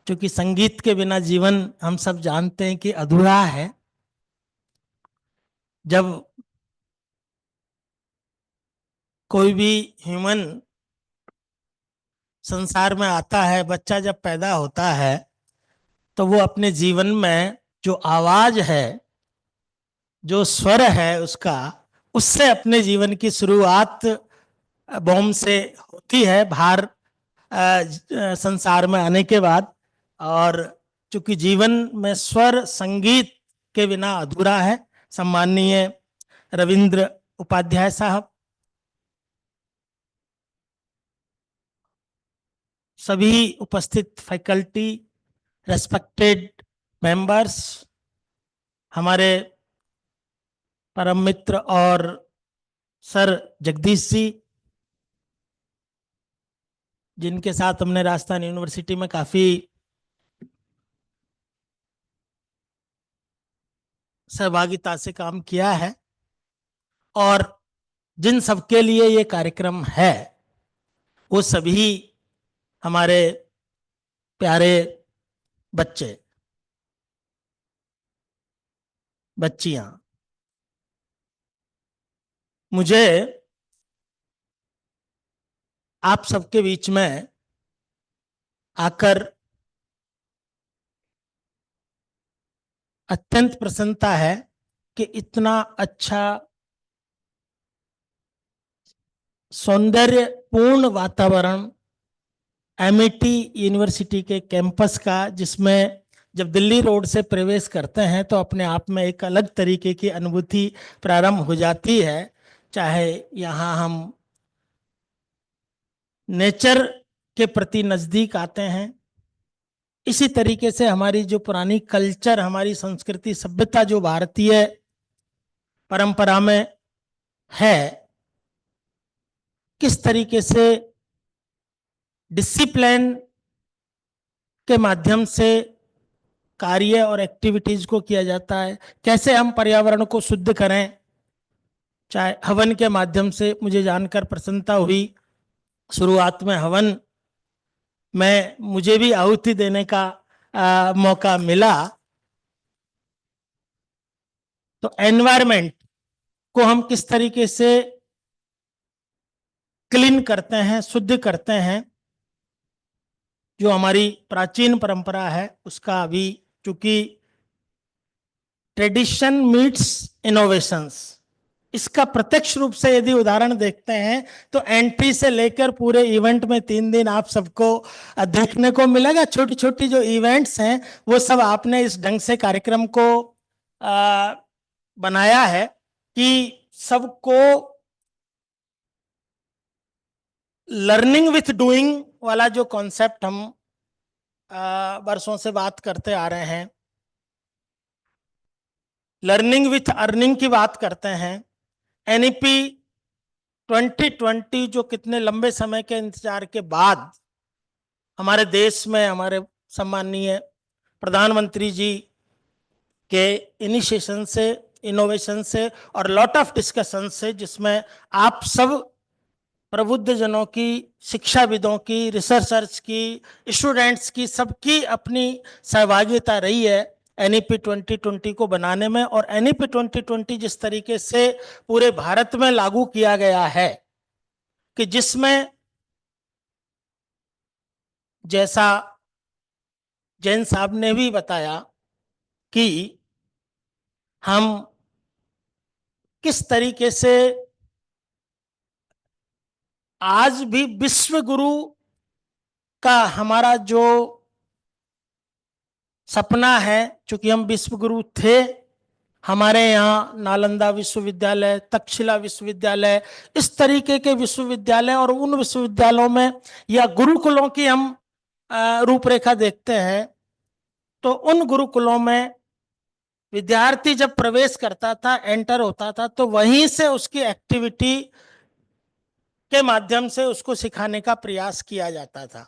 क्योंकि संगीत के बिना जीवन हम सब जानते हैं कि अधूरा है। जब कोई भी ह्यूमन संसार में आता है, बच्चा जब पैदा होता है, तो वो अपने जीवन में जो आवाज है, जो स्वर है उसका, उससे अपने जीवन की शुरुआत बॉम्ब से होती है बाहर संसार में आने के बाद। और चूंकि जीवन में स्वर संगीत के बिना अधूरा है, सम्माननीय रविंद्र उपाध्याय साहब, सभी उपस्थित फैकल्टी, रेस्पेक्टेड मेंबर्स, हमारे परम मित्र और सर जगदीश जी, जिनके साथ हमने राजस्थान यूनिवर्सिटी में काफी सहभागिता से काम किया है, और जिन सबके लिए ये कार्यक्रम है वो सभी हमारे प्यारे बच्चे बच्चियां। मुझे आप सबके बीच में आकर अत्यंत प्रसन्नता है कि इतना अच्छा सौंदर्यपूर्ण वातावरण एमिटी यूनिवर्सिटी के कैंपस का, जिसमें जब दिल्ली रोड से प्रवेश करते हैं तो अपने आप में एक अलग तरीके की अनुभूति प्रारंभ हो जाती है। चाहे यहाँ हम नेचर के प्रति नजदीक आते हैं, इसी तरीके से हमारी जो पुरानी कल्चर, हमारी संस्कृति, सभ्यता जो भारतीय परंपरा में है, किस तरीके से डिसिप्लिन के माध्यम से कार्य और एक्टिविटीज को किया जाता है, कैसे हम पर्यावरण को शुद्ध करें। चाहे हवन के माध्यम से, मुझे जानकर प्रसन्नता हुई, शुरुआत में हवन में मुझे भी आहुति देने का मौका मिला। तो एनवायरमेंट को हम किस तरीके से क्लीन करते हैं, शुद्ध करते हैं, जो हमारी प्राचीन परंपरा है उसका भी, चूंकि ट्रेडिशन मीट्स इनोवेशंस, इसका प्रत्यक्ष रूप से यदि उदाहरण देखते हैं तो एंट्री से लेकर पूरे इवेंट में 3 दिन आप सबको देखने को मिलेगा। छोटी छोटी जो इवेंट्स हैं वो सब आपने इस ढंग से कार्यक्रम को बनाया है कि सबको लर्निंग विथ डूइंग वाला जो कॉन्सेप्ट हम वर्षों से बात करते आ रहे हैं, लर्निंग विथ अर्निंग की बात करते हैं। एनईपी 2020 जो कितने लंबे समय के इंतजार के बाद हमारे देश में हमारे सम्माननीय प्रधानमंत्री जी के इनिशिएशन से, इनोवेशन से और लॉट ऑफ डिस्कशन से, जिसमें आप सब प्रबुद्ध जनों की, शिक्षाविदों की, रिसर्चर्स की, स्टूडेंट्स की, सबकी अपनी सहभागिता रही है एनईपी 2020 को बनाने में। और एनईपी 2020 जिस तरीके से पूरे भारत में लागू किया गया है कि जिसमें, जैसा जैन साहब ने भी बताया कि हम किस तरीके से आज भी विश्व गुरु का हमारा जो सपना है, चूंकि हम विश्व गुरु थे, हमारे यहाँ नालंदा विश्वविद्यालय, तक्षशिला विश्वविद्यालय, इस तरीके के विश्वविद्यालय और उन विश्वविद्यालयों में या गुरुकुलों की हम रूपरेखा देखते हैं तो उन गुरुकुलों में विद्यार्थी जब प्रवेश करता था, एंटर होता था, तो वहीं से उसकी एक्टिविटी के माध्यम से उसको सिखाने का प्रयास किया जाता था।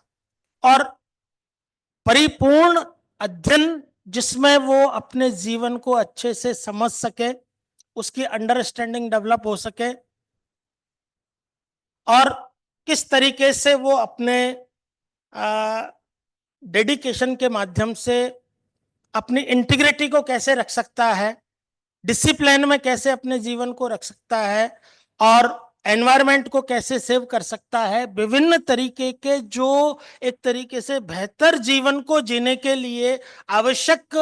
और परिपूर्ण अध्ययन जिसमें वो अपने जीवन को अच्छे से समझ सके, उसकी अंडरस्टैंडिंग डेवलप हो सके और किस तरीके से वो अपने डेडिकेशन के माध्यम से अपनी इंटीग्रिटी को कैसे रख सकता है, डिसिप्लिन में कैसे अपने जीवन को रख सकता है और एनवायरनमेंट को कैसे सेव कर सकता है। विभिन्न तरीके के जो एक तरीके से बेहतर जीवन को जीने के लिए आवश्यक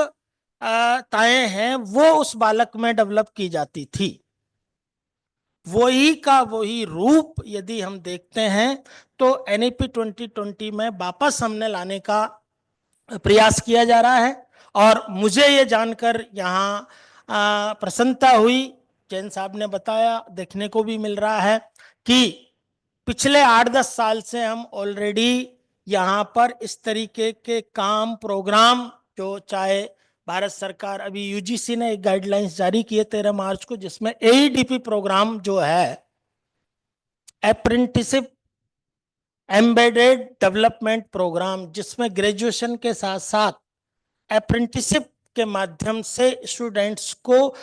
ताएं हैं वो उस बालक में डेवलप की जाती थी। वही का वही रूप यदि हम देखते हैं तो एनईपी 2020 में वापस हमने लाने का प्रयास किया जा रहा है। और मुझे ये जानकर यहाँ प्रसन्नता हुई, जैन साहब ने बताया, देखने को भी मिल रहा है कि पिछले 8-10 साल से हम ऑलरेडी यहाँ पर इस तरीके के काम, प्रोग्राम, जो चाहे भारत सरकार, अभी यूजीसी ने एक गाइडलाइंस जारी की है 13 मार्च को, जिसमें एईडीपी प्रोग्राम जो है, अप्रेंटिसशिप एम्बेडेड डेवलपमेंट प्रोग्राम, जिसमें ग्रेजुएशन के साथ साथ अप्रेंटिसशिप के माध्यम से स्टूडेंट्स को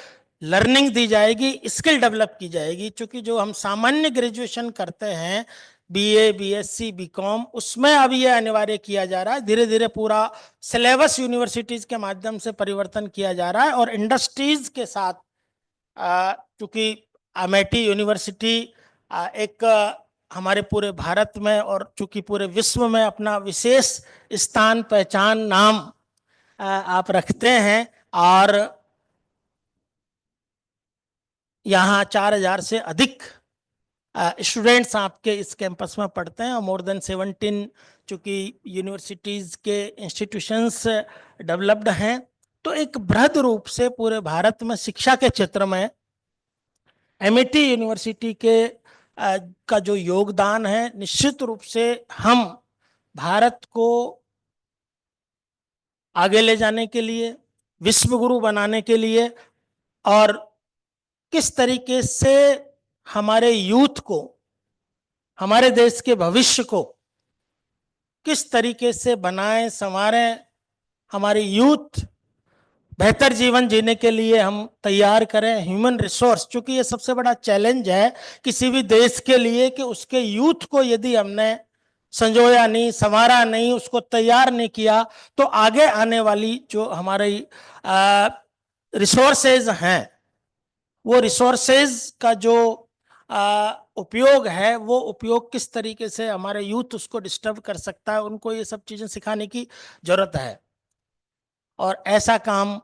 लर्निंग दी जाएगी, स्किल डेवलप की जाएगी। क्योंकि जो हम सामान्य ग्रेजुएशन करते हैं, बीए, बीएससी, बीकॉम, उसमें अब ये अनिवार्य किया जा रहा है। धीरे धीरे पूरा सिलेबस यूनिवर्सिटीज के माध्यम से परिवर्तन किया जा रहा है और इंडस्ट्रीज के साथ, क्योंकि अमेठी यूनिवर्सिटी एक हमारे पूरे भारत में और चूंकि पूरे विश्व में अपना विशेष स्थान, पहचान, नाम आप रखते हैं और यहाँ 4000 से अधिक स्टूडेंट्स आपके इस कैंपस में पढ़ते हैं और मोर देन चूंकि यूनिवर्सिटीज के इंस्टीट्यूशंस डेवलप्ड हैं, तो एक बृहद रूप से पूरे भारत में शिक्षा के क्षेत्र में एमआईटी यूनिवर्सिटी के का जो योगदान है, निश्चित रूप से हम भारत को आगे ले जाने के लिए, विश्व गुरु बनाने के लिए, और किस तरीके से हमारे यूथ को, हमारे देश के भविष्य को किस तरीके से बनाएं, संवारें, हमारे यूथ बेहतर जीवन जीने के लिए हम तैयार करें। ह्यूमन रिसोर्स, चूंकि ये सबसे बड़ा चैलेंज है किसी भी देश के लिए कि उसके यूथ को यदि हमने संजोया नहीं, संवारा नहीं, उसको तैयार नहीं किया, तो आगे आने वाली जो हमारी रिसोर्सेज हैं, वो रिसोर्सेज का जो उपयोग है, वो उपयोग किस तरीके से हमारे यूथ उसको डिस्टर्ब कर सकता है, उनको ये सब चीजें सिखाने की जरूरत है। और ऐसा काम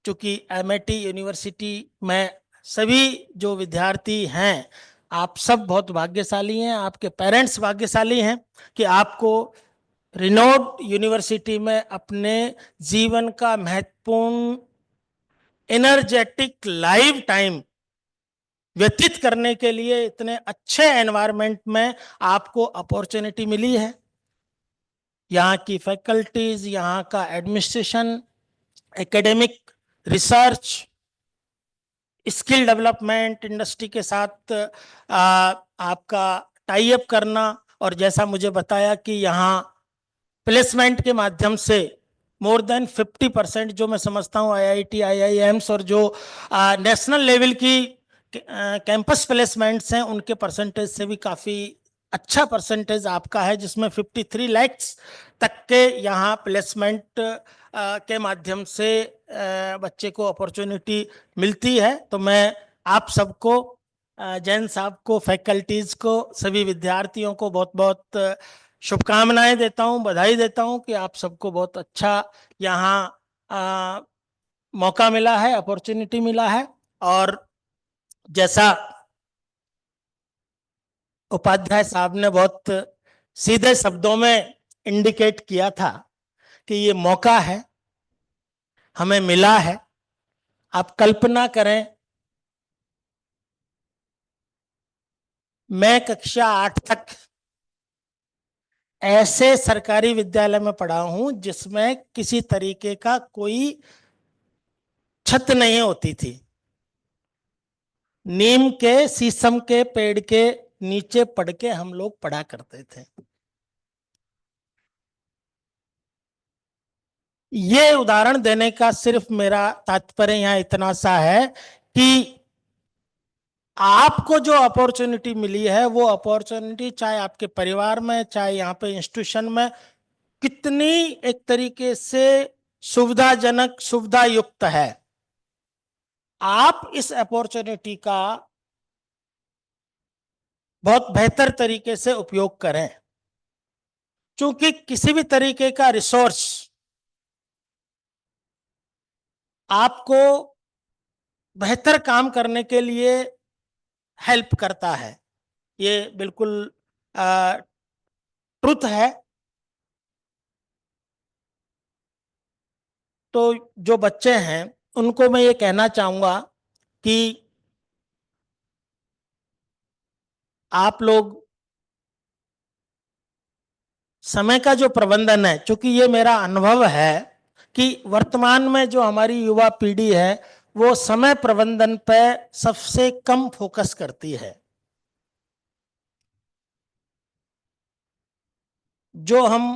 चूंकि एमआईटी यूनिवर्सिटी में सभी जो विद्यार्थी हैं, आप सब बहुत भाग्यशाली हैं, आपके पेरेंट्स भाग्यशाली हैं कि आपको रिनोड यूनिवर्सिटी में अपने जीवन का महत्वपूर्ण एनर्जेटिक लाइफ टाइम व्यतीत करने के लिए इतने अच्छे एनवायरनमेंट में आपको अपॉर्चुनिटी मिली है। यहाँ की फैकल्टीज, यहाँ का administration, academic research, skill development, industry के साथ आपका टाई अप करना, और जैसा मुझे बताया कि यहाँ प्लेसमेंट के माध्यम से मोर देन 50% जो मैं समझता हूँ आईआईटी, आईआईएम्स और जो नेशनल लेवल की कैंपस प्लेसमेंट्स हैं, उनके परसेंटेज से भी काफ़ी अच्छा परसेंटेज आपका है, जिसमें 53 लाख तक के यहाँ प्लेसमेंट के माध्यम से बच्चे को अपॉर्चुनिटी मिलती है। तो मैं आप सबको, जैन साहब को, फैकल्टीज को, सभी विद्यार्थियों को बहुत बहुत शुभकामनाएं देता हूं, बधाई देता हूं कि आप सबको बहुत अच्छा यहाँ मौका मिला है, अपॉर्चुनिटी मिला है। और जैसा उपाध्याय साहब ने बहुत सीधे शब्दों में इंडिकेट किया था कि ये मौका है, हमें मिला है। आप कल्पना करें, मैं कक्षा 8 तक ऐसे सरकारी विद्यालय में पढ़ा हूं जिसमें किसी तरीके का कोई छत नहीं होती थी। नीम के, शीशम के पेड़ के नीचे पढ़ के हम लोग पढ़ा करते थे। ये उदाहरण देने का सिर्फ मेरा तात्पर्य यहाँ इतना सा है कि आपको जो अपॉर्चुनिटी मिली है, वो अपॉर्चुनिटी चाहे आपके परिवार में, चाहे यहाँ पे इंस्टीट्यूशन में, कितनी एक तरीके से सुविधाजनक, सुविधा युक्त है। आप इस अपॉर्चुनिटी का बहुत बेहतर तरीके से उपयोग करें, क्योंकि किसी भी तरीके का रिसोर्स आपको बेहतर काम करने के लिए हेल्प करता है। ये बिल्कुल ट्रुथ है। तो जो बच्चे हैं उनको मैं ये कहना चाहूंगा कि आप लोग समय का जो प्रबंधन है, क्योंकि ये मेरा अनुभव है कि वर्तमान में जो हमारी युवा पीढ़ी है वो समय प्रबंधन पे सबसे कम फोकस करती है। जो हम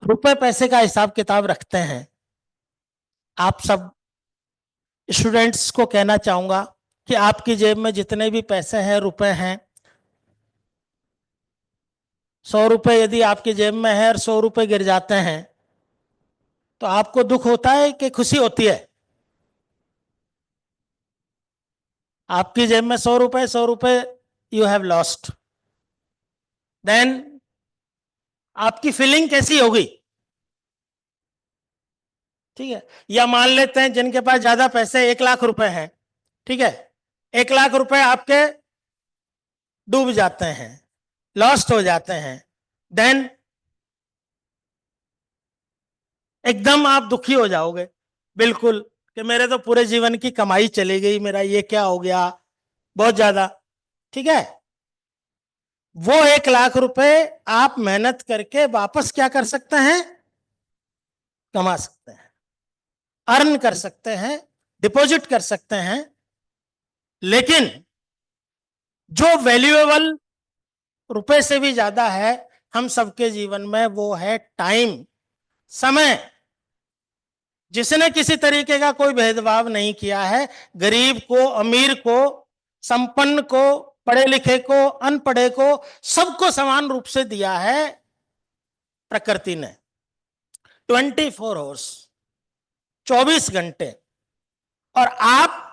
रुपए पैसे का हिसाब किताब रखते हैं, आप सब स्टूडेंट्स को कहना चाहूंगा कि आपकी जेब में जितने भी पैसे हैं, रुपए हैं, 100 रुपए यदि आपकी जेब में है और 100 रुपए गिर जाते हैं, तो आपको दुख होता है कि खुशी होती है? आपकी जेब में 100 रुपए, 100 रुपए यू हैव लॉस्ट, देन आपकी फीलिंग कैसी होगी? ठीक है। या मान लेते हैं जिनके पास ज्यादा पैसे, 1 लाख रुपए हैं, ठीक है, 1 लाख रुपए आपके डूब जाते हैं, लॉस्ट हो जाते हैं, देन एकदम आप दुखी हो जाओगे बिल्कुल कि मेरे तो पूरे जीवन की कमाई चली गई, मेरा ये क्या हो गया, बहुत ज्यादा। ठीक है, वो 1 लाख रुपए आप मेहनत करके वापस क्या कर सकते हैं, कमा सकते हैं, अर्न कर सकते हैं, डिपॉजिट कर सकते हैं। लेकिन जो वैल्यूएबल रुपए से भी ज्यादा है हम सबके जीवन में, वो है टाइम, समय। जिसने किसी तरीके का कोई भेदभाव नहीं किया है, गरीब को, अमीर को, संपन्न को, पढ़े लिखे को, अनपढ़े को, सबको समान रूप से दिया है प्रकृति ने। 24 आवर्स, 24 घंटे। और आप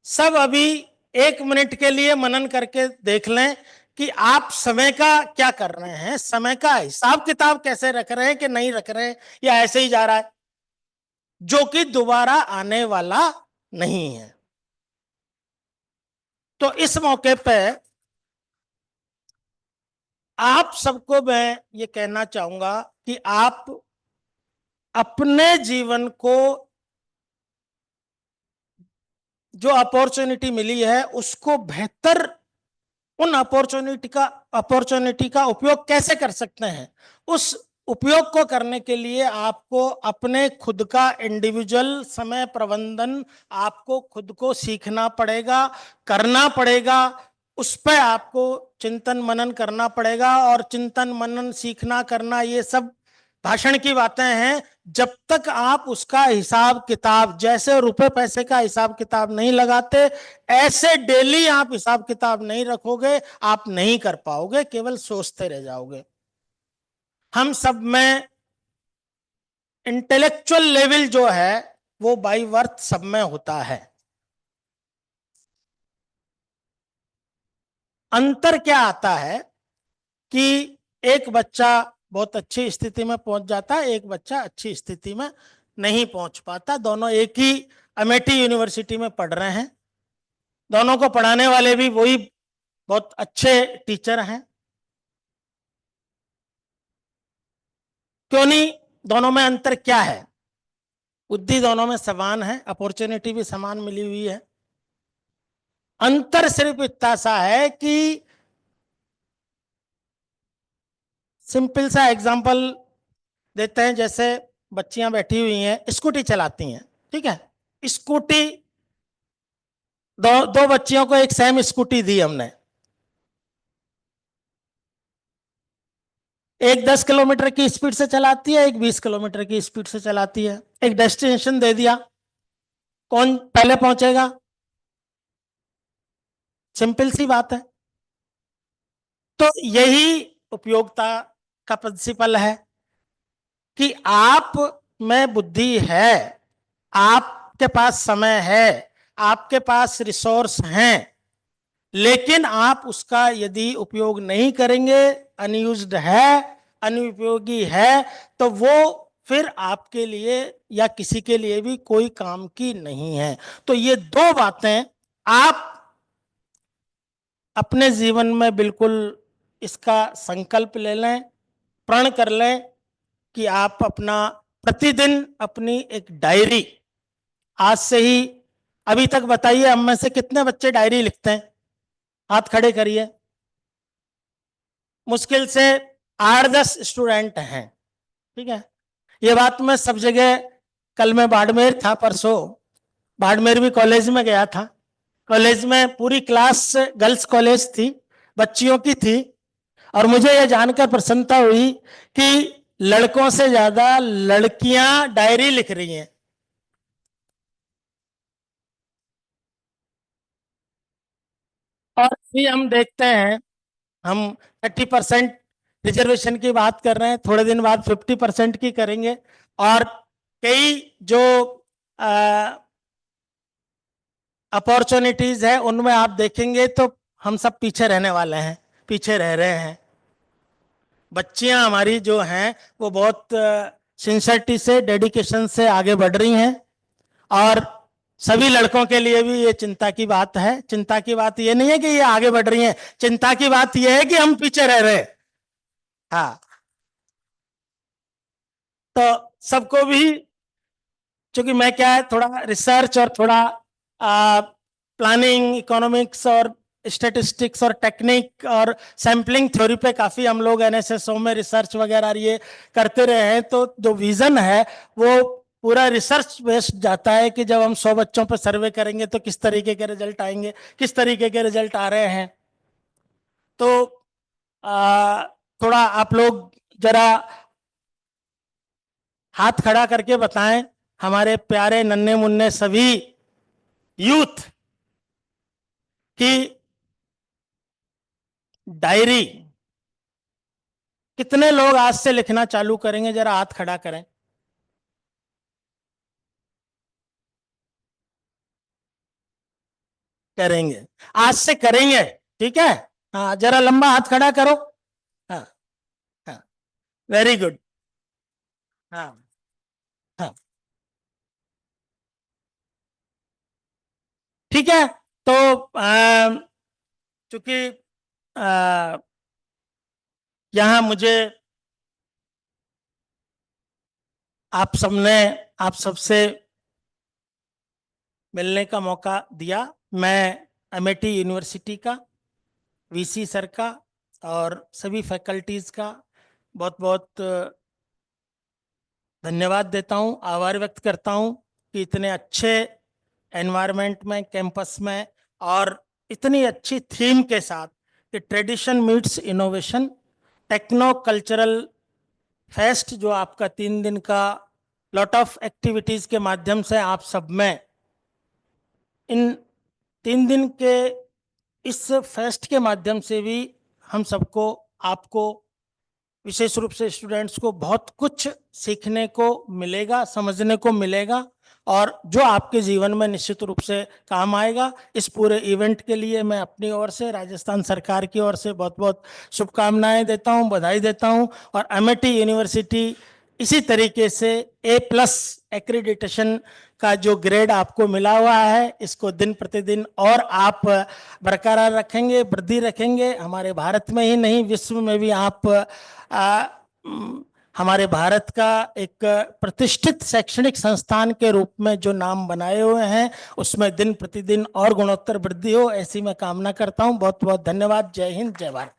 सब अभी 1 मिनट के लिए मनन करके देख लें कि आप समय का क्या कर रहे हैं, समय का हिसाब किताब कैसे रख रहे हैं कि नहीं रख रहे हैं, या ऐसे ही जा रहा है, जो कि दोबारा आने वाला नहीं है। तो इस मौके पे आप सबको मैं ये कहना चाहूंगा कि आप अपने जीवन को जो अपॉर्चुनिटी मिली है उसको बेहतर, उन अपॉर्चुनिटी का उपयोग कैसे कर सकते हैं, उस उपयोग को करने के लिए आपको अपने खुद का इंडिविजुअल समय प्रबंधन आपको खुद को सीखना पड़ेगा, करना पड़ेगा। उस पर आपको चिंतन मनन करना पड़ेगा। और चिंतन मनन, सीखना, करना, ये सब भाषण की बातें हैं। जब तक आप उसका हिसाब किताब, जैसे रुपए पैसे का हिसाब किताब नहीं लगाते, ऐसे डेली आप हिसाब किताब नहीं रखोगे, आप नहीं कर पाओगे, केवल सोचते रह जाओगे। हम सब में इंटेलेक्चुअल लेवल जो है वो बाय बर्थ सब में होता है। अंतर क्या आता है कि एक बच्चा बहुत अच्छी स्थिति में पहुंच जाता है, एक बच्चा अच्छी स्थिति में नहीं पहुंच पाता। दोनों एक ही अमेठी यूनिवर्सिटी में पढ़ रहे हैं, दोनों को पढ़ाने वाले भी वही बहुत अच्छे टीचर हैं। क्यों नहीं? दोनों में अंतर क्या है? बुद्धि दोनों में समान है, अपॉर्चुनिटी भी समान मिली हुई है। अंतर सिर्फ इतना सा है कि सिंपल सा एग्जांपल देते हैं। जैसे बच्चियां बैठी हुई हैं, स्कूटी चलाती हैं, ठीक है, स्कूटी दो बच्चियों को एक सेम स्कूटी दी हमने, एक 10 किलोमीटर की स्पीड से चलाती है, एक 20 किलोमीटर की स्पीड से चलाती है। एक डेस्टिनेशन दे दिया, कौन पहले पहुंचेगा? सिंपल सी बात है। तो यही उपयोगिता का प्रिंसिपल है कि आप में बुद्धि है, आपके पास समय है, आपके पास रिसोर्स हैं, लेकिन आप उसका यदि उपयोग नहीं करेंगे, अनयूज्ड है, अनुपयोगी है, तो वो फिर आपके लिए या किसी के लिए भी कोई काम की नहीं है। तो ये दो बातें आप अपने जीवन में बिल्कुल इसका संकल्प ले लें, प्रण कर लें कि आप अपना प्रतिदिन अपनी एक डायरी आज से ही, अभी तक बताइए हम में से कितने बच्चे डायरी लिखते हैं? हाथ खड़े करिए। मुश्किल से 8-10 स्टूडेंट हैं, ठीक है। ये बात मैं सब जगह, कल मैं बाड़मेर था, परसों बाड़मेर भी कॉलेज में गया था। कॉलेज में पूरी क्लास गर्ल्स कॉलेज थी, बच्चियों की थी, और मुझे यह जानकर प्रसन्नता हुई कि लड़कों से ज्यादा लड़कियां डायरी लिख रही हैं। और भी हम देखते हैं, हम 30% रिजर्वेशन की बात कर रहे हैं, थोड़े दिन बाद 50% की करेंगे। और कई जो अपॉर्चुनिटीज है उनमें आप देखेंगे तो हम सब पीछे रहने वाले हैं, पीछे रह रहे हैं। बच्चियां हमारी जो हैं वो बहुत सिंसियरिटी से, डेडिकेशन से आगे बढ़ रही हैं, और सभी लड़कों के लिए भी ये चिंता की बात है। चिंता की बात ये नहीं है कि ये आगे बढ़ रही हैं, चिंता की बात ये है कि हम पीछे रह रहे हैं। हाँ, तो सबको भी, क्योंकि मैं क्या है, थोड़ा रिसर्च और थोड़ा प्लानिंग, इकोनॉमिक्स और स्टैटिस्टिक्स और टेक्निक और सैम्पलिंग थ्योरी पे काफी हम लोग एनएसएसओ में रिसर्च वगैरह ये करते रहे हैं। तो जो विजन है वो पूरा रिसर्च बेस्ड जाता है कि जब हम 100 बच्चों पर सर्वे करेंगे तो किस तरीके के रिजल्ट आएंगे, किस तरीके के रिजल्ट आ रहे हैं। तो थोड़ा आप लोग जरा हाथ खड़ा करके बताएं, हमारे प्यारे नन्हे मुन्ने सभी यूथ की डायरी कितने लोग आज से लिखना चालू करेंगे? जरा हाथ खड़ा करें। करेंगे, आज से करेंगे, ठीक है। हाँ, जरा लंबा हाथ खड़ा करो। हाँ हाँ, वेरी गुड। हाँ हाँ, ठीक है। तो चूंकि यहाँ मुझे आप सबसे मिलने का मौका दिया, मैं अमेठी यूनिवर्सिटी का, वीसी सर का और सभी फैकल्टीज का बहुत बहुत धन्यवाद देता हूँ, आभार व्यक्त करता हूँ कि इतने अच्छे एनवायरनमेंट में, कैंपस में और इतनी अच्छी थीम के साथ कि tradition meets innovation techno cultural fest, जो आपका 3 दिन का लॉट ऑफ एक्टिविटीज के माध्यम से आप सब में इन 3 दिन के इस फेस्ट के माध्यम से भी हम सबको, आपको विशेष रूप से स्टूडेंट्स को बहुत कुछ सीखने को मिलेगा, समझने को मिलेगा और जो आपके जीवन में निश्चित रूप से काम आएगा। इस पूरे इवेंट के लिए मैं अपनी ओर से, राजस्थान सरकार की ओर से बहुत बहुत शुभकामनाएं देता हूं, बधाई देता हूं। और अमेठी यूनिवर्सिटी इसी तरीके से A+ एक्रीडिटेशन का जो ग्रेड आपको मिला हुआ है, इसको दिन प्रतिदिन और आप बरकरार रखेंगे, वृद्धि रखेंगे। हमारे भारत में ही नहीं, विश्व में भी आप हमारे भारत का एक प्रतिष्ठित शैक्षणिक संस्थान के रूप में जो नाम बनाए हुए हैं, उसमें दिन प्रतिदिन और गुणोत्तर वृद्धि हो, ऐसी मैं कामना करता हूं। बहुत बहुत धन्यवाद। जय हिंद, जय Bharat.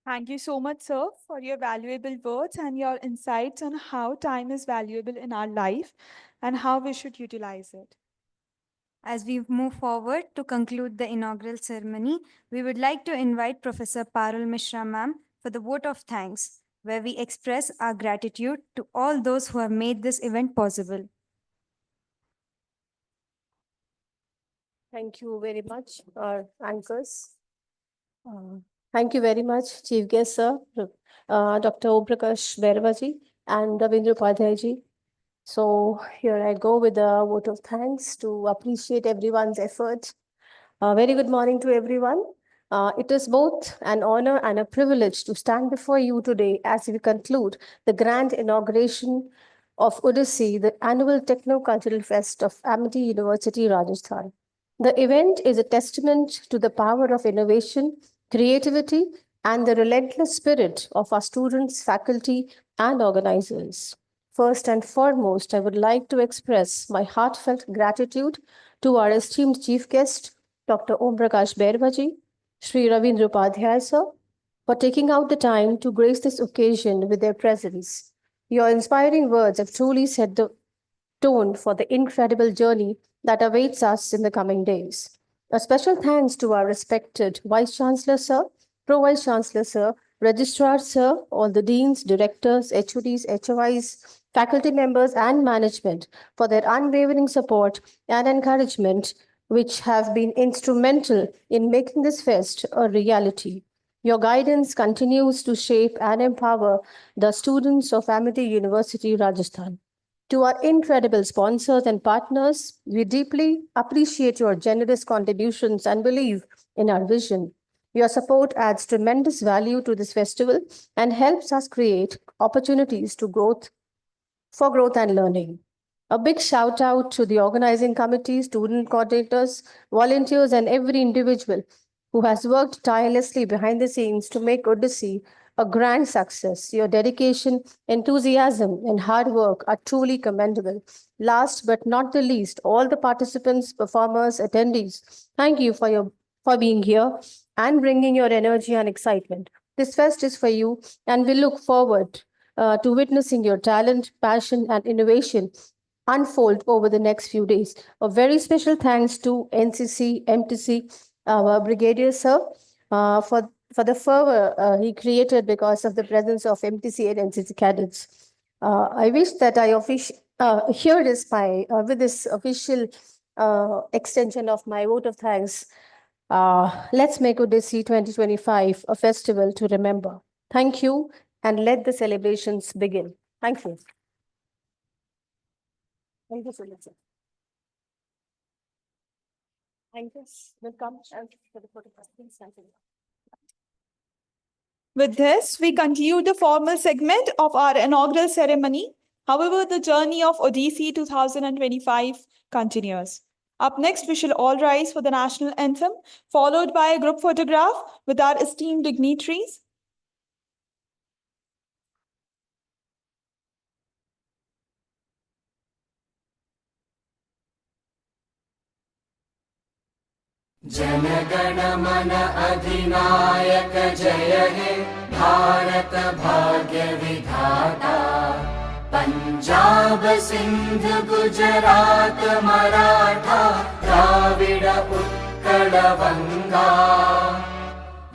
Thank you so much, sir, for your valuable words and your insights on how time is valuable in our life and how we should utilize it. As we move forward to conclude the inaugural ceremony, we would like to invite Professor Parul Mishra ma'am for the vote of thanks, where we express our gratitude to all those who have made this event possible. Thank you very much, our anchors. Thank you very much, Chief Guest Sir, Dr. Om Prakash Bairwaji and Ravindra Upadhyay ji. So here I go with a vote of thanks to appreciate everyone's effort. Very good morning to everyone. It is both an honor and a privilege to stand before you today as we conclude the grand inauguration of Odyssey, the annual Techno-Cultural Fest of Amity University, Rajasthan. The event is a testament to the power of innovation, creativity, and the relentless spirit of our students, faculty, and organizers. First and foremost, I would like to express my heartfelt gratitude to our esteemed chief guest, Dr. Om Prakash Bairwaji, Sri Ravindra Upadhyay sir, for taking out the time to grace this occasion with their presence. Your inspiring words have truly set the tone for the incredible journey that awaits us in the coming days. A special thanks to our respected Vice Chancellor sir, Pro Vice Chancellor sir, Registrar sir, all the deans, directors, HODs, HOIs, faculty members, and management for their unwavering support and encouragement, which have been instrumental in making this fest a reality. Your guidance continues to shape and empower the students of Amity University, Rajasthan. To our incredible sponsors and partners, we deeply appreciate your generous contributions and believe in our vision. Your support adds tremendous value to this festival and helps us create opportunities for growth and learning. A big shout out to the organizing committee, student coordinators, volunteers, and every individual who has worked tirelessly behind the scenes to make Odyssey a grand success. Your dedication, enthusiasm, and hard work are truly commendable. Last but not the least, all the participants, performers, attendees, thank you for being here and bringing your energy and excitement. This fest is for you, and we look forward to witnessing your talent, passion, and innovation unfold over the next few days. A very special thanks to NCC, MTC, our Brigadier Sir, for the fervor he created because of the presence of MTC and NCC cadets. I wish that I here it is with this official extension of my vote of thanks. Let's make Odyssey 2025 a festival to remember. Thank you, and let the celebrations begin. Thank you. Thank you so much, sir. Thank you. Welcome. For the photograph. Thank you. With this, we conclude the formal segment of our inaugural ceremony. However, the journey of Odyssey 2025 continues. Up next, we shall all rise for the national anthem, followed by a group photograph with our esteemed dignitaries. जनगण मन अधिनायक जय हे भारत भाग्य विधाता पंजाब सिंध गुजरात मराठा द्राविड उत्कल बंगा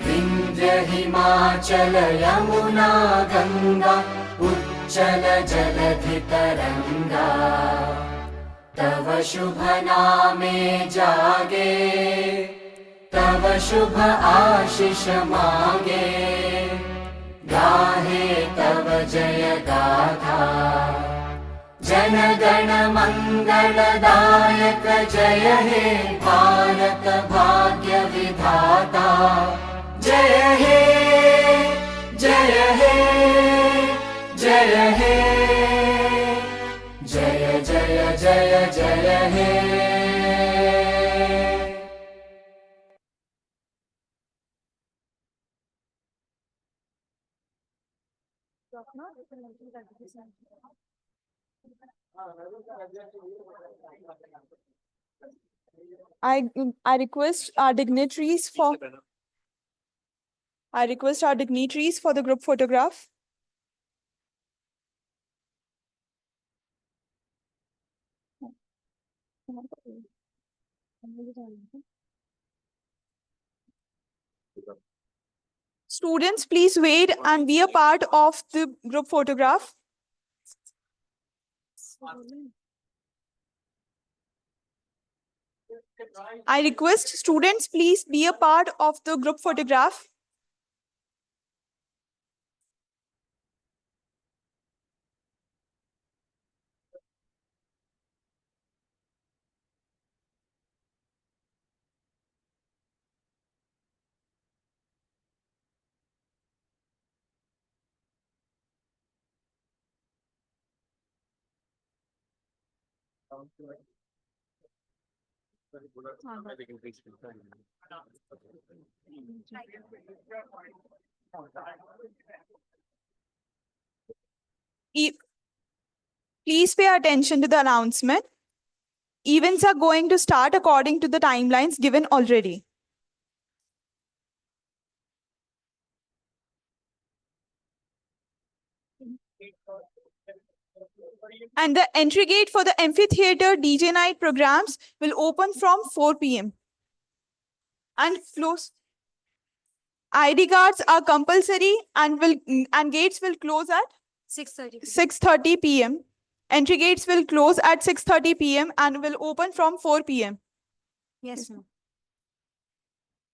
विंध्य हिमाचल यमुना गंगा उच्चल जलधि तरंगा तव शुभ नामे जागे तव शुभ आशीष मांगे गाहे तव जय गाथा जन गण मंगलदायक जय हे भारत भाग्य विधाता जय हे जय हे जय हे जय जय जय जय हे I request our dignitaries for the group photograph. Students, please wait and be a part of the group photograph. I request students, please be a part of the group photograph. Please pay attention to the announcement. Events are going to start according to the timelines given already. And the entry gate for the amphitheater DJ night programs will open from 4 p.m. and close. ID cards are compulsory and gates will close at 6:30 p.m. Entry gates will close at 6:30 p.m. and will open from 4 p.m. Yes, ma'am.